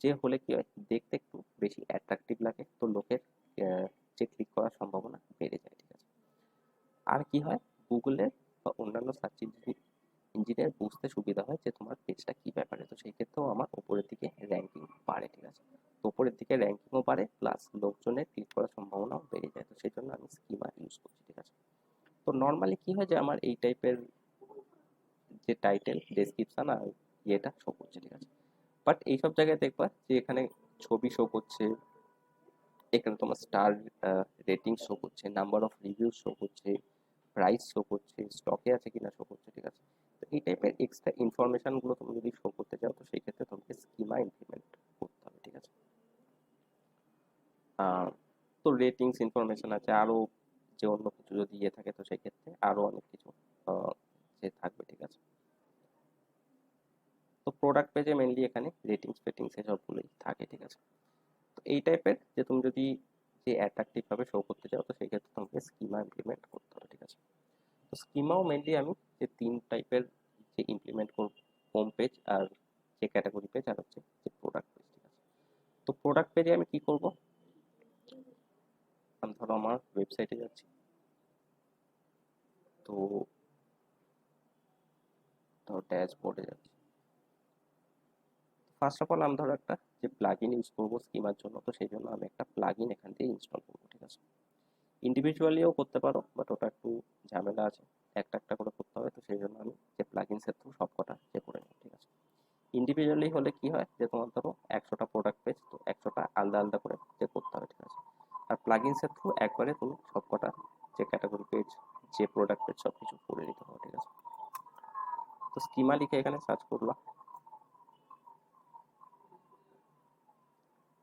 S1: যে হলে কি হয়, দেখতে একটু বেশি অ্যাট্রাকটিভ লাগে, তো লোকের যে ক্লিক করার সম্ভাবনা বেড়ে যায়, ঠিক আছে। আর কি হয়, গুগলের বা অন্যান্য সার্চ ইঞ্জিনের বুঝতে সুবিধা হয় যে তোমার পেজটা কি ব্যাপারে, তো সেই ক্ষেত্রেও আমার উপরের দিকে র্যাঙ্কিং বাড়ে, ঠিক আছে। তো উপরের দিকে র্যাঙ্কিংও বাড়ে, প্লাস লোকজনের ক্লিক করার সম্ভাবনাও বেড়ে যায়, তো সেই জন্য আমি স্কিমা ইউজ করছি, ঠিক আছে। তো নর্মালি কি হয় যে আমার এই টাইপের যে টাইটেল, ডেসক্রিপশন আর ইয়েটা শো করছে, ঠিক আছে। বাট এইসব জায়গায় দেখবা যে এখানে ছবি শো করছে, এখানে তোমার স্টার রেটিং শো করছে, নাম্বার অফ রিভিউ শো করছে, প্রাইস শো করছে, স্টকে আছে কিনা শো করছে, ঠিক আছে। তো এই টাইপের এক্সট্রা ইনফরমেশনগুলো তুমি যদি শো করতে চাও, তো সেই ক্ষেত্রে তোমাকে স্কিমা ইমপ্লিমেন্ট করতে হবে, ঠিক আছে। আহ, তো রেটিংস ইনফরমেশন আছে, আরও যে অন্য কিছু যদি ইয়ে থাকে, তো সেই ক্ষেত্রে আরও অনেক কিছু আহ, যে থাকবে, ঠিক আছে। তো প্রোডাক্ট পেজে মেনলি এখানে রেটিংস ফেটিংস এসবগুলোই থাকে, ঠিক আছে। তো এই টাইপের যে তুমি যদি যে অ্যাট্রাকটিভ ভাবে শো করতে চাও, তো সেই ক্ষেত্রে তোমাকে স্কিমা ইমপ্লিমেন্ট করতে হবে, ঠিক আছে। তো স্কিমাও মেনলি আমি যে তিন টাইপের যে ইমপ্লিমেন্ট করব, হোম পেজ, আর যে ক্যাটাগরি পেজ, আর হচ্ছে যে প্রোডাক্ট পেজ, ঠিক আছে। তো প্রোডাক্ট পেজে আমি কি করব, আমি ধরো আমার ওয়েবসাইটে যাচ্ছি, তো ধরো ড্যাশবোর্ডে যাচ্ছি। ফার্স্ট অফ অল আমি ধরো একটা যে প্লাগ ইন ইউজ করবো স্কিমার জন্য, তো সেই জন্য আমি একটা প্লাগ ইন এখান থেকে ইনস্টল করবো, ঠিক আছে। ইন্ডিভিজুয়ালিও করতে পারো, বাট ওটা একটু ঝামেলা আছে, একটা একটা করে করতে হবে, তো সেই জন্য আমি যে প্লাগইনসের থ্রু সব কটা যে করে নিই, ঠিক আছে। ইন্ডিভিজুয়ালি হলে কি হয়, যে তোমার ধরো 100টা প্রোডাক্ট পেজ, তো 100টা আলাদা আলাদা করে যে করতে হবে, ঠিক আছে। আর প্লাগইনসের থ্রু একবারে তুমি সব কটা যে ক্যাটাগরি পেজ, যে প্রোডাক্ট পেজ, সব কিছু করে নিতে হবে, ঠিক আছে। তো স্কিমা লিখে এখানে সার্চ করলাম,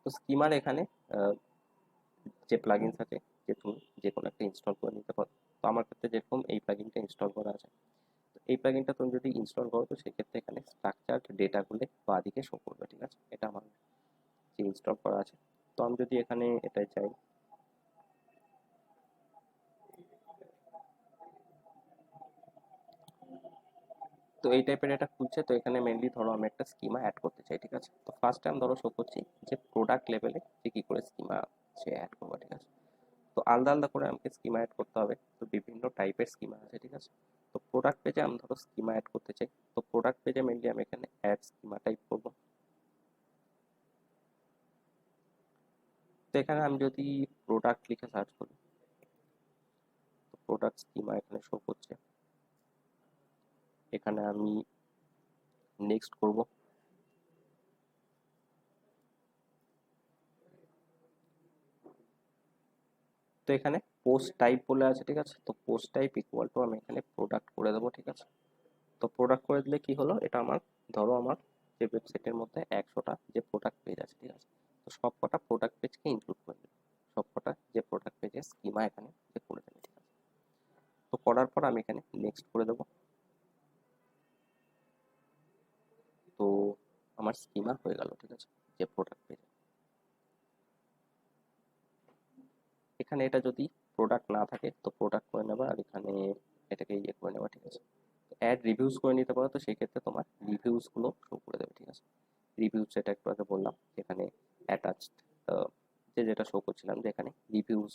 S1: তো স্কিমার এখানে আহ, যে প্লাগইনস আছে, যে তুমি যে কোনো একটা ইনস্টল করে নিতে পারো। তো আমার ক্ষেত্রে যেরকম এই প্লাগইনটা ইনস্টল করা আছে, তো এই প্লাগইনটা তুমি যদি ইনস্টল করো, তো সেক্ষেত্রে এখানে স্ট্রাকচারড ডেটাগুলো বাঁদিকে শো করবে, ঠিক আছে। এটা আমার যে ইনস্টল করা আছে। তো আমি যদি এখানে এটাই চাই, তো এই টাইপের এটা খুলছে, তো এখানে মেনলি ধরো আমি একটা স্কিমা অ্যাড করতে চাই, ঠিক আছে। তো ফার্স্ট টাইম ধরো শো করছি যে প্রোডাক্ট লেভেলে যে কি করে স্কিমা সে অ্যাড করবো, ঠিক আছে। তো আলাদা আলাদা করে আমাকে স্কিমা অ্যাড করতে হবে, তো বিভিন্ন টাইপের স্কিমা আছে, ঠিক আছে। তো প্রোডাক্ট পেজে আমি ধরো স্কিমা অ্যাড করতে চাই, তো প্রোডাক্ট পেজে মেনলি আমি এখানে অ্যাড স্কিমা টাইপ করবো। তো এখানে আমি যদি প্রোডাক্ট লিখে সার্চ করি, তো প্রোডাক্ট স্কিমা এখানে শো করছে, এখানে আমি নেক্সট করব। তো এখানে পোস্ট টাইপ বলে আছে, ঠিক আছে। তো পোস্ট টাইপ ইকুয়াল টু আমি এখানে প্রোডাক্ট করে দেবো, ঠিক আছে। তো প্রোডাক্ট করে দিলে কি হলো, এটা আমার ধরো আমার যে ওয়েবসাইটের মধ্যে 100টা যে প্রোডাক্ট পেজ আছে, ঠিক আছে। তো সব কটা প্রোডাক্ট পেজকে ইনক্লুড করে দেবে, সব কটা যে প্রোডাক্ট পেজের স্কিমা এখানে যে করে দেবে, ঠিক আছে। তো করার পর আমি এখানে নেক্সট করে দেবো। আমার স্কিমা হয়ে গেল, ঠিক আছে, যে প্রোডাক্ট পেজ। এখানে এটা যদি প্রোডাক্ট না থাকে তো প্রোডাক্ট করে নেবা, আর এখানে এটাকে ইয়ে করে নেবা, ঠিক আছে। অ্যাড রিভিউজ করে নিতে পারো, তো সেই ক্ষেত্রে তোমার রিভিউজগুলো শো করে দেবে, ঠিক আছে। রিভিউজ যেটা একটু আগে বললাম, যেখানে অ্যাটাচড যেটা শো করছিলাম, যে এখানে রিভিউজ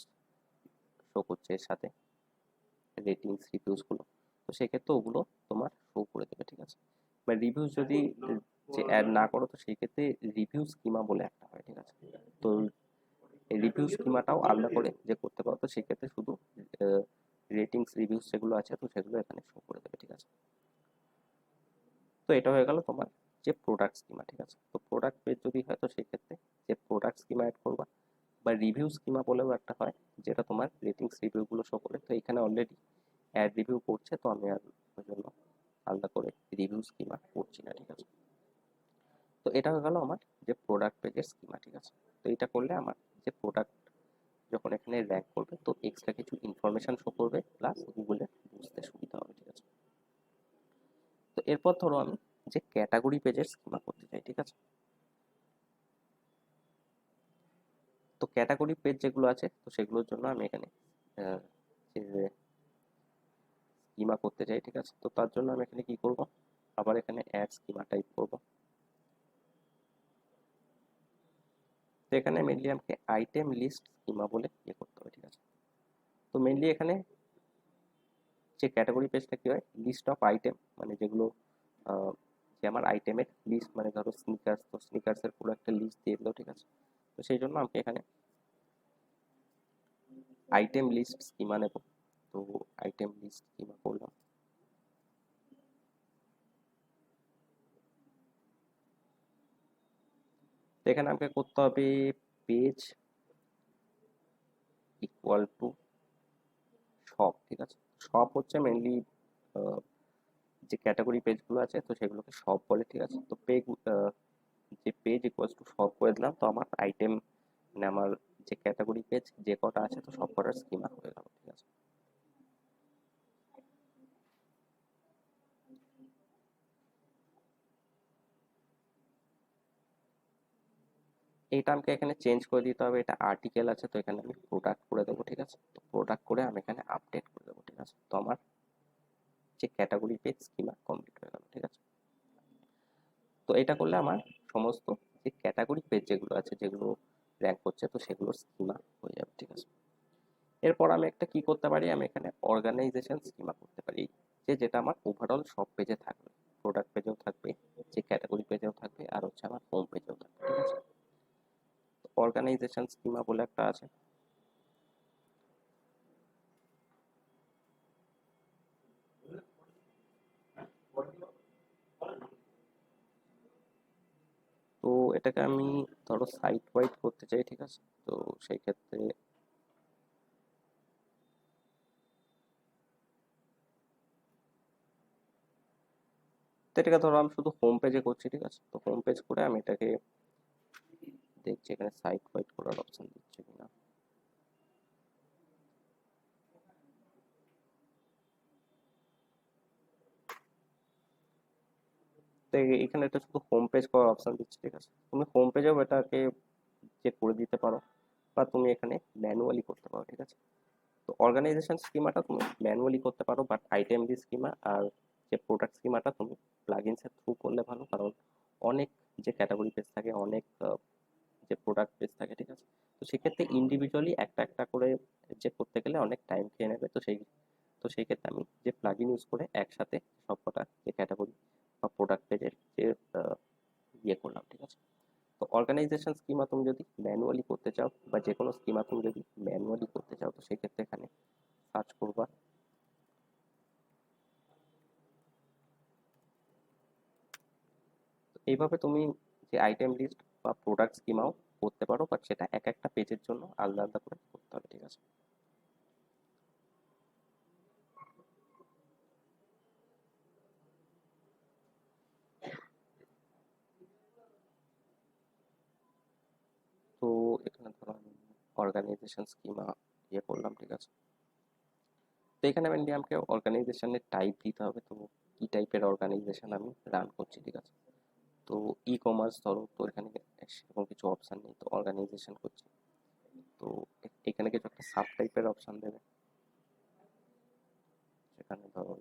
S1: শো করছে এর সাথে রেটিংস রিভিউজগুলো, তো সেক্ষেত্রে ওগুলো তোমার শো করে দেবে, ঠিক আছে। বা রিভিউজ যদি যে অ্যাড না করো তো সেই ক্ষেত্রে রিভিউ স্কিমা বলে একটা হয়, ঠিক আছে। তো এই রিভিউ স্কিমাটাও আলাদা করে যে করতে পারো, তো সেক্ষেত্রে শুধু রেটিংস রিভিউস যেগুলো আছে তো সেগুলো এখানে শো করে দেবে, ঠিক আছে। তো এটা হয়ে গেল তোমার যে প্রোডাক্ট স্কিমা, ঠিক আছে। তো প্রোডাক্ট পেজ যদি হয় তো সেক্ষেত্রে যে প্রোডাক্ট স্কিমা অ্যাড করবা, বা রিভিউ স্কিমা বলেও একটা হয়, যেটা তোমার রেটিংস রিভিউগুলো শো করে। তো এখানে অলরেডি অ্যাড রিভিউ করছে, তো আমি আর ওই জন্য আলাদা করে রিভিউ স্কিমা করছি না, ঠিক আছে। তো এটা হয়ে গেল আমার যে প্রোডাক্ট পেজের স্কিমা, ঠিক আছে। তো এটা করলে আমার যে প্রোডাক্ট যখন এখানে র্যাঙ্ক করবে তো এক্সট্রা কিছু ইনফরমেশন শো করবে, প্লাস গুগলে বুঝতে সুবিধা হবে, ঠিক আছে। তো এরপর ধরো আমি যে ক্যাটাগরি পেজের স্কিমা করতে চাই, ঠিক আছে। তো ক্যাটাগরি পেজ যেগুলো আছে তো সেগুলোর জন্য আমি এখানে যে স্কিমা করতে চাই, ঠিক আছে। তো তার জন্য আমি এখানে কি করব, আবার এখানে অ্যাড স্কিমা টাইপ করব। তো এখানে মেনলি আমাকে আইটেম লিস্ট স্কিমা বলে ইয়ে করতে হবে, ঠিক আছে। তো মেনলি এখানে যে ক্যাটাগরি পেজটা কি হয়, লিস্ট অফ আইটেম, মানে যেগুলো যে আমার আইটেমের লিস্ট, মানে ধরো স্নিকার্স, তো স্নিকার্সের পুরো একটা লিস্ট দিয়ে দিলো, ঠিক আছে। তো সেই জন্য আমাকে এখানে আইটেম লিস্ট স্কিমা নেব। তো আইটেম লিস্ট স্কিমা করলাম। তো এখানে আমাকে করতে হবে পেজ ইকুয়াল টু শপ, ঠিক আছে। শপ হচ্ছে মেনলি যে ক্যাটাগরি পেজগুলো আছে তো সেগুলোকে শপ বলে, ঠিক আছে। তো যে পেজ ইকুয়ালস টু শপ করে দিলাম, তো আমার আইটেম মানে আমার যে ক্যাটাগরি পেজ যে কটা আছে তো সব কটার স্কিমা হয়ে গেল, ঠিক আছে। এইটা আমাকে এখানে চেঞ্জ করে দিতে হবে, এটা আর্টিকেল আছে তো এখানে আমি প্রোডাক্ট করে দেবো, ঠিক আছে। তো প্রোডাক্ট করে আমি এখানে আপডেট করে দেবো, ঠিক আছে। তো আমার যে ক্যাটাগরি পেজ স্কিমা কমপ্লিট হয়ে গেল, ঠিক আছে। তো এটা করলে আমার সমস্ত যে ক্যাটাগরি পেজ যেগুলো আছে যেগুলো র্যাঙ্ক করছে তো সেগুলোর স্কিমা হয়ে যাবে, ঠিক আছে। এরপর আমি একটা কি করতে পারি, আমি এখানে অর্গানাইজেশন স্কিমা করতে পারি, যেটা আমার ওভারঅল সব পেজে থাকবে, প্রোডাক্ট পেজেও থাকবে, যে ক্যাটাগরি পেজেও থাকবে, আর হচ্ছে আমার হোম পেজেও থাকবে, ঠিক আছে। অর্গানাইজেশন স্কিমা বলে একটা আছে। তো এটাকে আমি ধরো সাইট ওয়াইড করতে চাই, ঠিক আছে। তো সেই ক্ষেত্রে এটাকে ধরো আমি শুধু হোম পেজে করছি, ঠিক আছে। তো হোম পেজ করে আমি এটাকে দেখছি এখানে সাইট ওয়াইড করার অপশন দিচ্ছে কিনা। তো এখানে এটা শুধু হোম পেজ করার অপশন দিচ্ছে, ঠিক আছে। তুমি হোম পেজেও এটাকে চেক করে দিতে পারো, বা তুমি এখানে ম্যানুয়ালি করতে পারো, ঠিক আছে। তো অর্গানাইজেশন স্কিমাটা তুমি ম্যানুয়ালি করতে পারো, বাট আইটেম দি স্কিমা আর যে প্রোডাক্ট স্কিমাটা তুমি প্লাগইনসের থ্রু করলে ভালো, কারণ অনেক যে ক্যাটাগরি পেজ থাকে, অনেক যে প্রোডাক্ট পেজ থাকে, ঠিক আছে। তো সেক্ষেত্রে ইন্ডিভিজুয়ালি একটা একটা করে যে করতে গেলে অনেক টাইম খেয়ে নেবে। তো সেই ক্ষেত্রে আমি যে প্লাগইন ইউজ করে একসাথে সবকটা যে ক্যাটাগরি বা প্রোডাক্ট পেজের যে ইয়ে করলাম, ঠিক আছে। তো অর্গানাইজেশন স্কিমা তুমি যদি ম্যানুয়ালি করতে চাও, বা যে কোনো স্কিমা তুমি যদি ম্যানুয়ালি করতে চাও তো সেক্ষেত্রে এখানে সার্চ করবা। তো এইভাবে তুমি যে আইটেম লিস্ট বা প্রোডাক্ট স্কিমাও করতে পারো, বাট সেটা এক একটা পেজের জন্য আলাদা আলাদা করে করতে হবে, ঠিক আছে। তো এখানে ধরো আমি অর্গানাইজেশন স্কিমা ইয়ে করলাম, ঠিক আছে। তো এখানে মেনলি আমাকে অর্গানাইজেশনের টাইপ দিতে হবে, তো কি টাইপের অর্গানাইজেশন আমি রান করছি, ঠিক আছে। তো ই কমার্স ধরো, তো এখানে সেরকম কিছু অপশান নেই, তো অর্গানাইজেশন করছি, তো এখানে কিছু একটা সাব টাইপের অপশান দেবে। সেখানে ধরো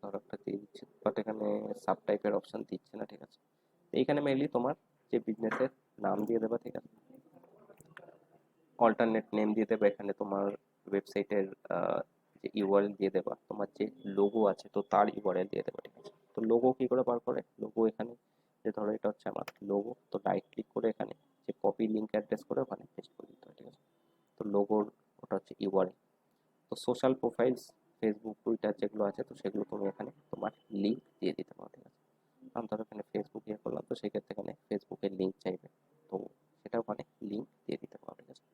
S1: ধরো একটা দিয়ে দিচ্ছে, বাট এখানে সাব টাইপের অপশান দিচ্ছে না, ঠিক আছে। তো এইখানে মেনলি তোমার যে বিজনেসের নাম দিয়ে দেবা, ঠিক আছে, অল্টারনেট নেম দিয়ে দেবে, এখানে তোমার ওয়েবসাইটের যে ইউআরএল দিয়ে দেবা, তোমার যে লোগো আছে তো তার ইউআরএল দিয়ে দেবা, ঠিক আছে। তো লোগো কি করে বার করে, লোগো এখানে যে ধরো এটা হচ্ছে আমার লোগো, তো রাইট ক্লিক করে এখানে যে কপি লিঙ্ক অ্যাড্রেস করে ওখানে পেস্ট করে দিতে হয়, ঠিক আছে। তো লোগোর ওটা হচ্ছে ইউআরএল। তো সোশ্যাল প্রোফাইলস, ফেসবুক টুইটার যেগুলো আছে তো সেগুলো তুমি এখানে তোমার লিঙ্ক দিয়ে দিতে পারো, ঠিক আছে। আমি ধরো এখানে ফেসবুক ইয়ে করলাম, তো সেক্ষেত্রে এখানে ফেসবুকের লিঙ্ক চাইবে, তো সেটা ওখানে লিঙ্ক দিয়ে দিতে পারো, ঠিক আছে।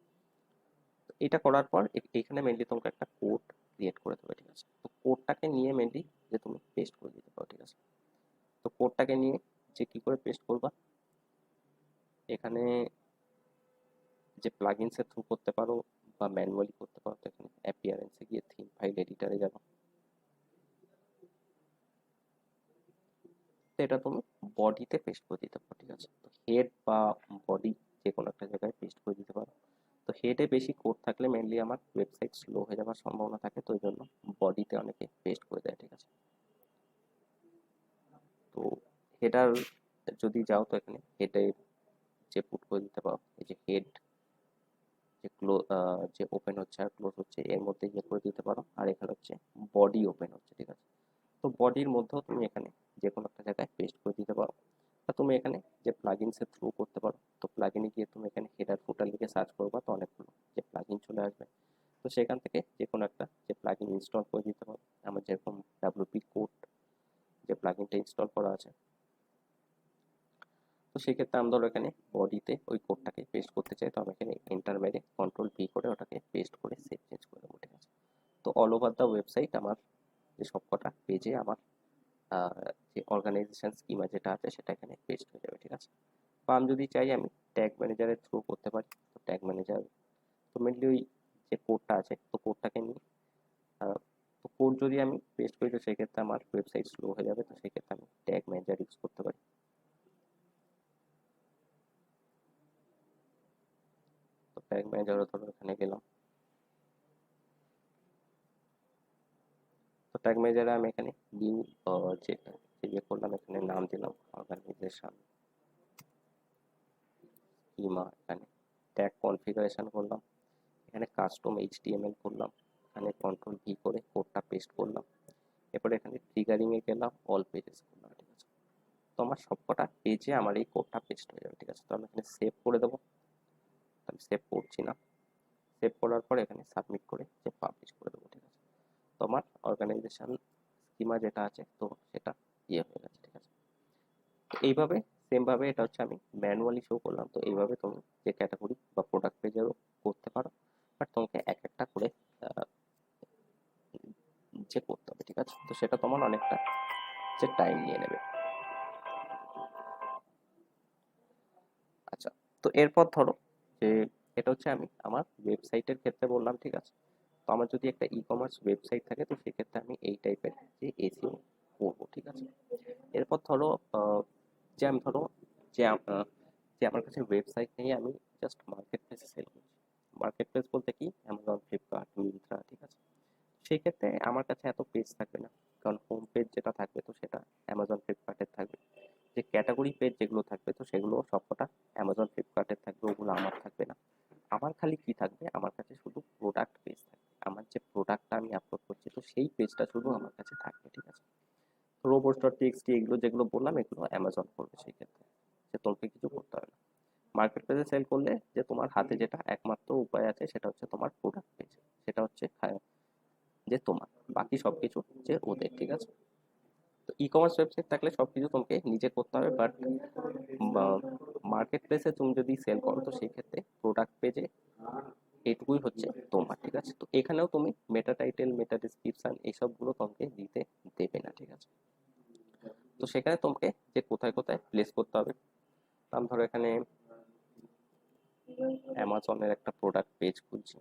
S1: তো এটা করার পর এখানে মেনলি তোমাকে একটা কোড ক্রিয়েট করে দেবে, ঠিক আছে। তো কোডটাকে নিয়ে মেনলি যে তুমি পেস্ট করে দিতে পারো, ঠিক আছে। তো কোডটাকে নিয়ে যে কি করে পেস্ট করবা, এখানে যে প্লাগইনসের থ্রু করতে পারো বা ম্যানুয়ালি করতে পারো, তো এখানে অ্যাপিয়ারেন্সে গিয়ে থিম ফাইল এডিটারে যাবো, তো এটা তুমি বডিতে পেস্ট করে দিতে পারো, ঠিক আছে। তো হেড বা বডি যে কোনো একটা জায়গায় পেস্ট করে দিতে পারো। তো হেডে বেশি কোড থাকলে মেনলি আমার ওয়েবসাইট স্লো হয়ে যাওয়ার সম্ভাবনা থাকে, তো ওই জন্য বডিতে অনেকে পেস্ট করে দেয়, ঠিক আছে। তো হেডার যদি যাও, তো এখানে হেডে যে পুট করে দিতে পারো, এই যে হেড যে যে ওপেন হচ্ছে আর ক্লোজ হচ্ছে এর মধ্যে ইয়ে করে দিতে পারো, আর এখানে হচ্ছে বডি ওপেন হচ্ছে, ঠিক আছে। তো বডির মধ্যেও তুমি এখানে যে কোনো একটা জায়গায় পেস্ট করে দিতে পারো। আর তুমি এখানে যে প্লাগইনসের থ্রু করতে পারো, তো প্লাগইনে গিয়ে তুমি এখানে হেডার ফুটার লিখে সার্চ করবা, তো অনেকগুলো যে প্লাগইন চলে আসবে। তো সেখান থেকে যে কোনো একটা যে প্লাগইন ইনস্টল করে দিতে পারো। আমার যেরকম ডাব্লিউপি কোড যে প্লাগইনটা ইনস্টল করা আছে, তো সেক্ষেত্রে আমি ধরো এখানে বডিতে ওই কোডটাকে পেস্ট করতে চাই, তো আমি এখানে এন্টার মেরে কন্ট্রোল ভি করে ওটাকে পেস্ট করে সেভ চেঞ্জ করে দেবো, ঠিক আছে। তো অল ওভার দ্য ওয়েবসাইট আমার যে সবকটা পেজে আমার যে অর্গানাইজেশন স্কিমা যেটা আছে সেটা এখানে পেস্ট হয়ে যাবে, ঠিক আছে। বা আমি যদি চাই আমি ট্যাগ ম্যানেজারের থ্রু করতে পারি, তো ট্যাগ ম্যানেজার, তো মেনলি ওই যে কোডটা আছে তো কোডটাকে নিয়ে তো কোড যদি আমি পেস্ট করি, তো সেক্ষেত্রে আমার ওয়েবসাইট স্লো হয়ে যাবে, তো সেক্ষেত্রে আমি ট্যাগ ম্যানেজার ইউজ করতে পারি। তো ট্যাগ ম্যানেজারও ধরো এখানে গেলাম, তো ট্যাগ ম্যানেজারে আমি এখানে নিউ যে যে ইয়ে করলাম, এখানে নাম দিলাম অর্গানাইজেশন স্কিমা, এখানে ট্যাগ কনফিগারেশন করলাম, এখানে কাস্টম এইচটিএমএল করলাম, এখানে কন্ট্রোল ভি করে কোডটা পেস্ট করলাম, এরপরে এখানে ট্রিগারিং এ গেলাম, অল পেজেস করলাম, ঠিক আছে। তো আমার সবকটা পেজে আমার এই কোডটা পেস্ট হয়ে যাবে, ঠিক আছে। তো আমি এখানে সেভ করে দেবো, আমি সেভ করছি না। সেভ করার পর এখানে সাবমিট করে যে পাবলিশ করে দেবো, ঠিক আছে। তো আমার অর্গানাইজেশন স্কিমা যেটা আছে তো সেটা ইয়ে হয়ে গেছে, ঠিক আছে। তো এইভাবে সেম ভাবে এটা হচ্ছে আমি ম্যানুয়ালি শো করলাম, তো এইভাবে তুমি যে ক্যাটাগরি বা প্রোডাক্ট পেজেরও করতে পারো, বাট তোমাকে এক একটা করে আহ, যে করতে হবে, ঠিক আছে। তো সেটা তোমার অনেকটা যে টাইম নিয়ে নেবে। আচ্ছা, তো এরপর ধরো যে এটা হচ্ছে আমি আমার ওয়েবসাইটের ক্ষেত্রে বললাম, ঠিক আছে। তো আমার যদি একটা ই কমার্স ওয়েবসাইট থাকে, তো সেক্ষেত্রে আমি এই টাইপের যে এসিও করবো, ঠিক আছে। এরপর ধরো যে আমি ধরো যে যে আমার কাছে ওয়েবসাইট নেই, আমি জাস্ট মার্কেট প্লেসে সেল করছি। মার্কেট প্লেস বলতে কি, অ্যামাজন, ফ্লিপকার্ট, মিন্ত্রা, ঠিক আছে। সেই ক্ষেত্রে আমার কাছে এত পেজ থাকবে না, কারণ হোম পেজ যেটা থাকবে তো সেটা অ্যামাজন, ফ্লিপকার্টের থাকবে। যে ক্যাটাগরি পেজ যেগুলো থাকবে তো সেগুলো সবকটা অ্যামাজন, ফ্লিপকার্টের থাকবে, ওগুলো আমার থাকবে না। আমার খালি কি থাকবে, আমার কাছে শুধু প্রোডাক্ট পেজ থাকবে, আমার যে প্রোডাক্টটা আমি আপলোড করছি তো সেই পেজটা শুধু আমার কাছে থাকবে, ঠিক আছে। রোবোটস ডট টিএক্সটি এগুলো যেগুলো বললাম এগুলো অ্যামাজন করবে, সেই ক্ষেত্রে যে তোমাকে কিছু করতে হবে না। মার্কেট প্লেসে সেল করলে যে তোমার হাতে যেটা একমাত্র উপায় আছে সেটা হচ্ছে তোমার প্রোডাক্ট পেজ, সেটা হচ্ছে যে তোমার, বাকি সবকিছু যে ওদের, ঠিক আছে। তো ই কমার্স ওয়েবসাইট থাকলে সবকিছু তোমাকে নিজে করতে হবে, বাট মার্কেট প্লেসে তুমি যদি সেল করো তো সেই ক্ষেত্রে প্রোডাক্ট পেজে এইটুকুই হচ্ছে তোমার, ঠিক আছে। তো এখানেও তুমি মেটা টাইটেল, মেটা ডিসক্রিপশন এইসবগুলো তোমাকে দিতে দেবে না, ঠিক আছে। তো সেখানে তোমাকে যে কোথায় কোথায় প্লেস করতে হবে, আমি ধরো এখানে অ্যামাজনের একটা প্রোডাক্ট পেজ খুলছি,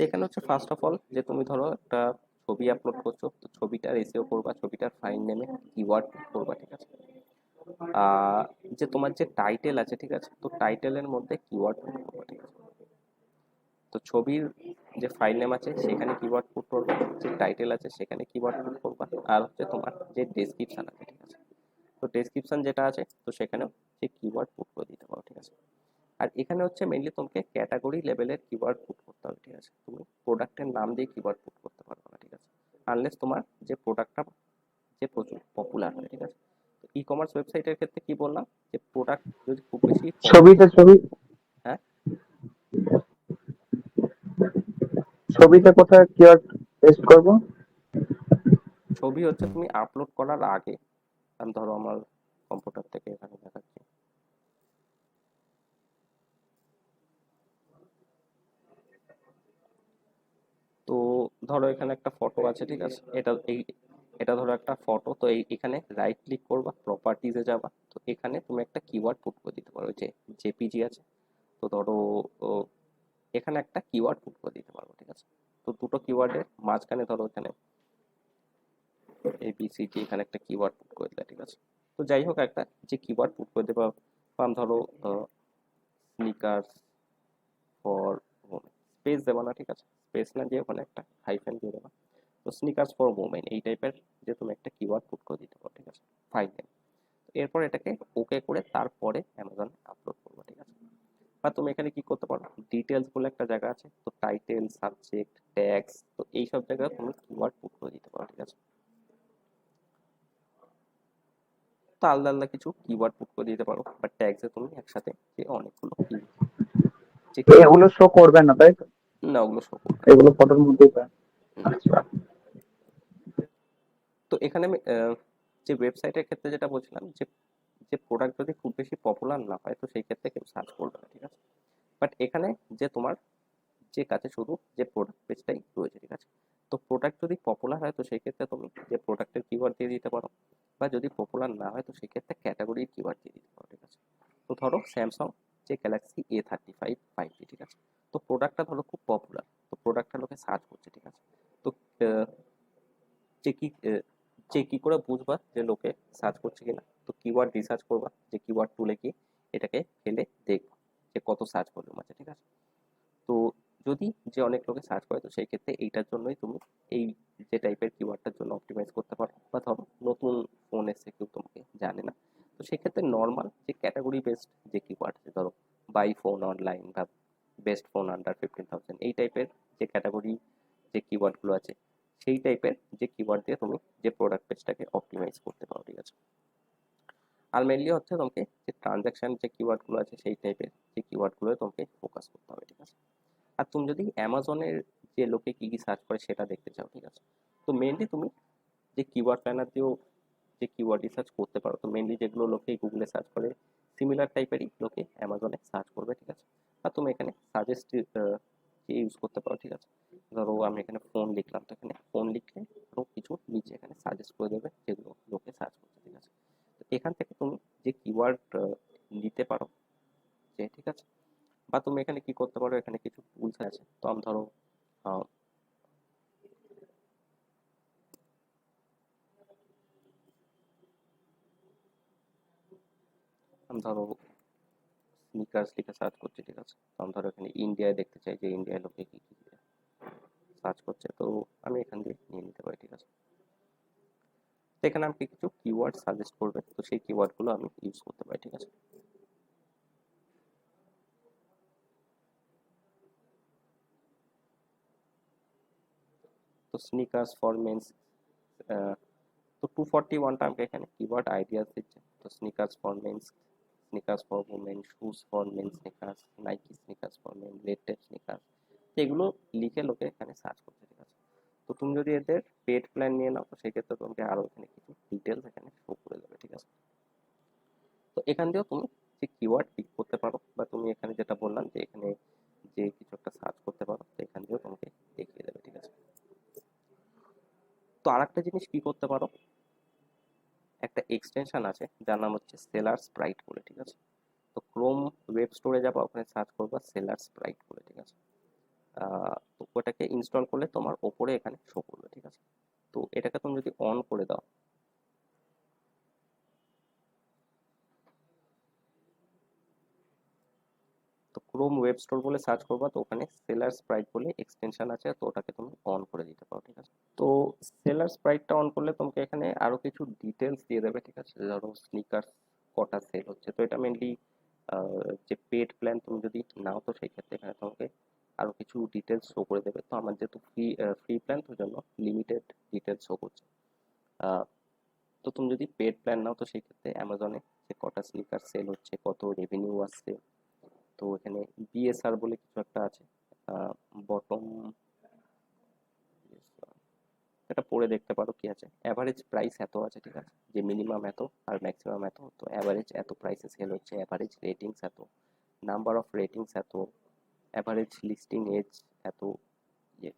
S1: এখানে হচ্ছে ফার্স্ট অফ অল যে তুমি ধরো একটা ছবি আপলোড করছো, তো ছবিটার এসইও করবা, ছবিটার ফাইল নেমে কিওয়ার্ড করবা, ঠিক আছে। আহ যে তোমার যে টাইটেল আছে, ঠিক আছে, তো টাইটেলের মধ্যে কিওয়ার্ড করবা, ঠিক আছে। তো ছবির যে ফাইল নেম আছে সেখানে কিওয়ার্ড পুট করবা, যে টাইটেল আছে সেখানে কিওয়ার্ড পুট করবা, আর হচ্ছে তোমার যে ডেসক্রিপশন আছে, ঠিক আছে, তো ডেসক্রিপশন যেটা আছে তো সেখানেও যে কিওয়ার্ড পুট করে দিতে পারো, ঠিক আছে। আর এখানে হচ্ছে মেইনলি তোমাকে ক্যাটাগরি লেভেলের কিওয়ার্ড পুট করতে হবে, ঠিক আছে। তুমি প্রোডাক্টের নাম দিয়ে কিওয়ার্ড পুট করতে পারবে না, ঠিক আছে, আনলেস তোমার যে প্রোডাক্টটা যে প্রচুর পপুলার হয়, ঠিক আছে। তো ই কমার্স ওয়েবসাইটের ক্ষেত্রে কি বললাম, যে প্রোডাক্ট যদি খুব বেশি
S2: ছবিটা ছবি
S1: হ্যাঁ,
S2: ছবিটা কোথায় কিওয়ার্ড পেস্ট করব?
S1: ছবি হচ্ছে তুমি আপলোড করার আগে, আমি ধরো আমার কম্পিউটার থেকে এখানে দেখাচ্ছি। তো ধরো এখানে একটা ফটো আছে, ঠিক আছে, এটা ধরো একটা ফটো, তো এখানে রাইট ক্লিক করবা, প্রপার্টিজে যাবা, তো এখানে তুমি একটা কিওয়ার্ড পুট করে দিতে পারো, যে জেপিজি আছে, তো ধরো ও, এখানে একটা কিওয়ার্ড পুট করে দিতে পারবো, ঠিক আছে। তো দুটো কিওয়ার্ডের মাঝখানে ধরো এখানে এবিসিডি, এখানে একটা কিওয়ার্ড পুট করে দিলে, ঠিক আছে। তো যাই হোক, একটা যে কিওয়ার্ড পুট করে দেবা, ধরো স্নিকার্স ফর ওমেন, স্পেস দেবা না, ঠিক আছে, স্পেস না দিয়ে ওখানে একটা হাইফেন দিয়ে দেবা, তো স্নিকার্স ফর ওমেন এই টাইপের যে তুমি একটা কিওয়ার্ড পুট করে দিতে পারো, ঠিক আছে, ফাইল নেম। এরপর এটাকে ওকে করে তারপরে অ্যামাজনে আপলোড করবো, ঠিক আছে। বা তুমি এখানে কি করতে পারো, ডিটেলস বলে একটা জায়গা আছে, তো টাইটেল, সাবজেক্ট, ট্যাগস, তো এইসব জায়গায় তুমি কিওয়ার্ড পুট করে দিতে পারো, ঠিক আছে। তো আলাদা আলাদা কিছু কিওয়ার্ড পুট করে দিতে পারো, বা ট্যাগসে তুমি একসাথে যে অনেকগুলো যে কিওয়ার্ড,
S2: এগুলো শো করবে না তাই তো?
S1: না ওগুলো শো করবে না।
S2: এগুলো ফটোর মধ্যেই পায়।
S1: হুম।
S2: আচ্ছা।
S1: তো এখানে আমি যে ওয়েবসাইটের ক্ষেত্রে যেটা বলছিলাম, যে যে প্রোডাক্ট যদি খুব বেশি পপুলার না হয় তো সেই ক্ষেত্রে কেউ সার্চ করবে না, ঠিক আছে। বাট এখানে যে তোমার যে কাছে শুধু যে প্রোডাক্ট পেজটাই রয়েছে, ঠিক আছে। তো প্রোডাক্ট যদি পপুলার হয় তো সেই ক্ষেত্রে তুমি যে প্রোডাক্টের কিওয়ার্ড দিয়ে দিতে পারো, বা যদি পপুলার না হয় তো সেই ক্ষেত্রে ক্যাটাগরির কিওয়ার্ড দিয়ে দিতে পারো, ঠিক আছে। তো ধরো স্যামসাং যে গ্যালাক্সি A35 5G, ঠিক আছে, তো প্রোডাক্টটা ধরো খুব পপুলার, তো প্রোডাক্টটা লোকে সার্চ করছে, ঠিক আছে। তো আহ, যে কি যে কি করে বুঝবা যে লোকে সার্চ করছে কিনা, তো কিওয়ার্ড রিসার্চ করবা, যে কিওয়ার্ড টুলে কি এটাকে ফেলে দেখবা যে কত সার্চ ভলিউম আছে, ঠিক আছে। তো যদি যে অনেক লোকে সার্চ করে তো সেই ক্ষেত্রে এইটার জন্যই তুমি এই যে টাইপের কিওয়ার্ডটার জন্য অপটিমাইজ করতে পারো। বা ধরো নতুন ফোন এসছে, কেউ তোমাকে জানে না, তো সেক্ষেত্রে নর্মাল যে ক্যাটাগরি বেসড যে কিওয়ার্ড আছে, ধরো বাই ফোন অনলাইন বা বেস্ট ফোন আন্ডার 15,000, এই টাইপের যে ক্যাটাগরি যে কিওয়ার্ডগুলো আছে, সেই টাইপের যে কিওয়ার্ড দিয়ে তুমি যে প্রোডাক্ট পেজটাকে অপটিমাইজ করতে পারো, ঠিক আছে। আর মেনলি হচ্ছে তোমাকে যে ট্রানজাকশন যে কিওয়ার্ডগুলো আছে সেই টাইপের যে কিওয়ার্ডগুলো তোমাকে ফোকাস করতে হবে, ঠিক আছে। আর তুমি যদি অ্যামাজনের যে লোকে কি কি সার্চ করে সেটা দেখতে চাও, ঠিক আছে, তো মেনলি তুমি যে কিওয়ার্ড প্ল্যানার দিয়েও যে কিওয়ার্ড রিসার্চ করতে পারো, তো মেনলি যেগুলো লোকে গুগলে সার্চ করে সিমিলার টাইপেরই লোকে অ্যামাজনে সার্চ করবে, ঠিক আছে। আর তুমি এখানে সাজেস্ট ইউজ করতে পারো, ঠিক আছে। ধরো আমি এখানে ফোন লিখলাম, তো এখানে ফোন লিখলে আরো কিছু নিচে এখানে সাজেস্ট করে দেবে যেগুলো লোকে সার্চ করছে, ঠিক আছে। তো এখান থেকে তুমি যে কিওয়ার্ড নিতে পারো, যে ঠিক আছে। বা তুমি এখানে কি করতে পারো, এখানে কিছু টুলস আছে, তো আমি ধরো আহ, স্নিকার্স লিখে সার্চ করছি, ঠিক আছে, তো আমি ধরো এখানে ইন্ডিয়ায় দেখতে চাই যে ইন্ডিয়ায় লোকে কি কি সার্চ করছে, তো আমি এখান দিয়ে নিয়ে নিতে পারি, ঠিক আছে। তো এখানে আমাকে কিছু কিওয়ার্ড সাজেস্ট করবে, তো সেই কিওয়ার্ডগুলো আমি ইউজ করতে পারি, ঠিক আছে। তো স্নিকার্স ফর মেন্স, তো 241টা আমাকে এখানে কিওয়ার্ড আইডিয়াস দিচ্ছে, তো sneakers for men's, sneakers for women, shoes for men sneakers, Nike sneakers for men, Red Tape sneakers, এগুলো লিখে লোকে এখানে সার্চ করছে, ঠিক আছে। তো তুমি যদি এদের পেড প্ল্যান নিয়ে নাও তো সেক্ষেত্রে তোমাকে আরো এখানে কিছু ডিটেলস এখানে শো করে দেবে, ঠিক আছে। তো এখান দিয়েও তুমি যে কিওয়ার্ড পিক করতে পারো, বা তুমি এখানে যেটা বললাম যে এখানে যে কিছু একটা সার্চ করতে পারো, তো এখান দিয়েও তোমাকে দেখিয়ে দেবে, ঠিক আছে। তো আরেকটা জিনিস কি করতে পারো, একটা এক্সটেনশন আছে যার নাম হচ্ছে সেলার স্প্রাইট বলে, ঠিক আছে। তো ক্রোম ওয়েব স্টোরে যাবা, ওখানে সার্চ করবা সেলার স্প্রাইট বলে, ঠিক আছে। তো ওটাকে ইনস্টল করলে তোমার ওপরে এখানে শো করবে, ঠিক আছে। তো এটাকে তুমি যদি অন করে দাও, তো ক্রোম ওয়েব স্টোর বলে সার্চ করবা, তো ওখানে সেলার স্প্রাইট বলে এক্সটেনশন আছে, তো ওটাকে তুমি অন করে দিতে পারো, ঠিক আছে। তো সেলার স্প্রাইটটা অন করলে তোমাকে এখানে আরো কিছু ডিটেলস দিয়ে দেবে, ঠিক আছে। ধরো স্নিকার্স কটা সেল হচ্ছে, তো এটা মেনলি যে পেড প্ল্যান তুমি যদি নাও, তো সেই ক্ষেত্রে এখানে তোমাকে আরো কিছু ডিটেলস শো করে দেবে। তো আমার যেহেতু ফ্রি প্ল্যান, তো জন্য লিমিটেড ডিটেলস শো করছে। আহ, তো তুমি যদি পেড প্ল্যান নাও, তো সেই ক্ষেত্রে অ্যামাজনে যে কটা স্নিকার সেল হচ্ছে, কত রেভিনিউ আসছে, তো এখানে বিএসআর বলে কিছু একটা আছে, বটম, এটা পড়ে দেখতে পারো কি আছে। অ্যাভারেজ প্রাইস এত আছে, ঠিক আছে, যে মিনিমাম এত আর ম্যাক্সিমাম এত, তো অ্যাভারেজ এত প্রাইসে সেল হচ্ছে, অ্যাভারেজ রেটিংস এত, নাম্বার অফ রেটিংস এত, অ্যাভারেজ লিস্টিং এজ এত,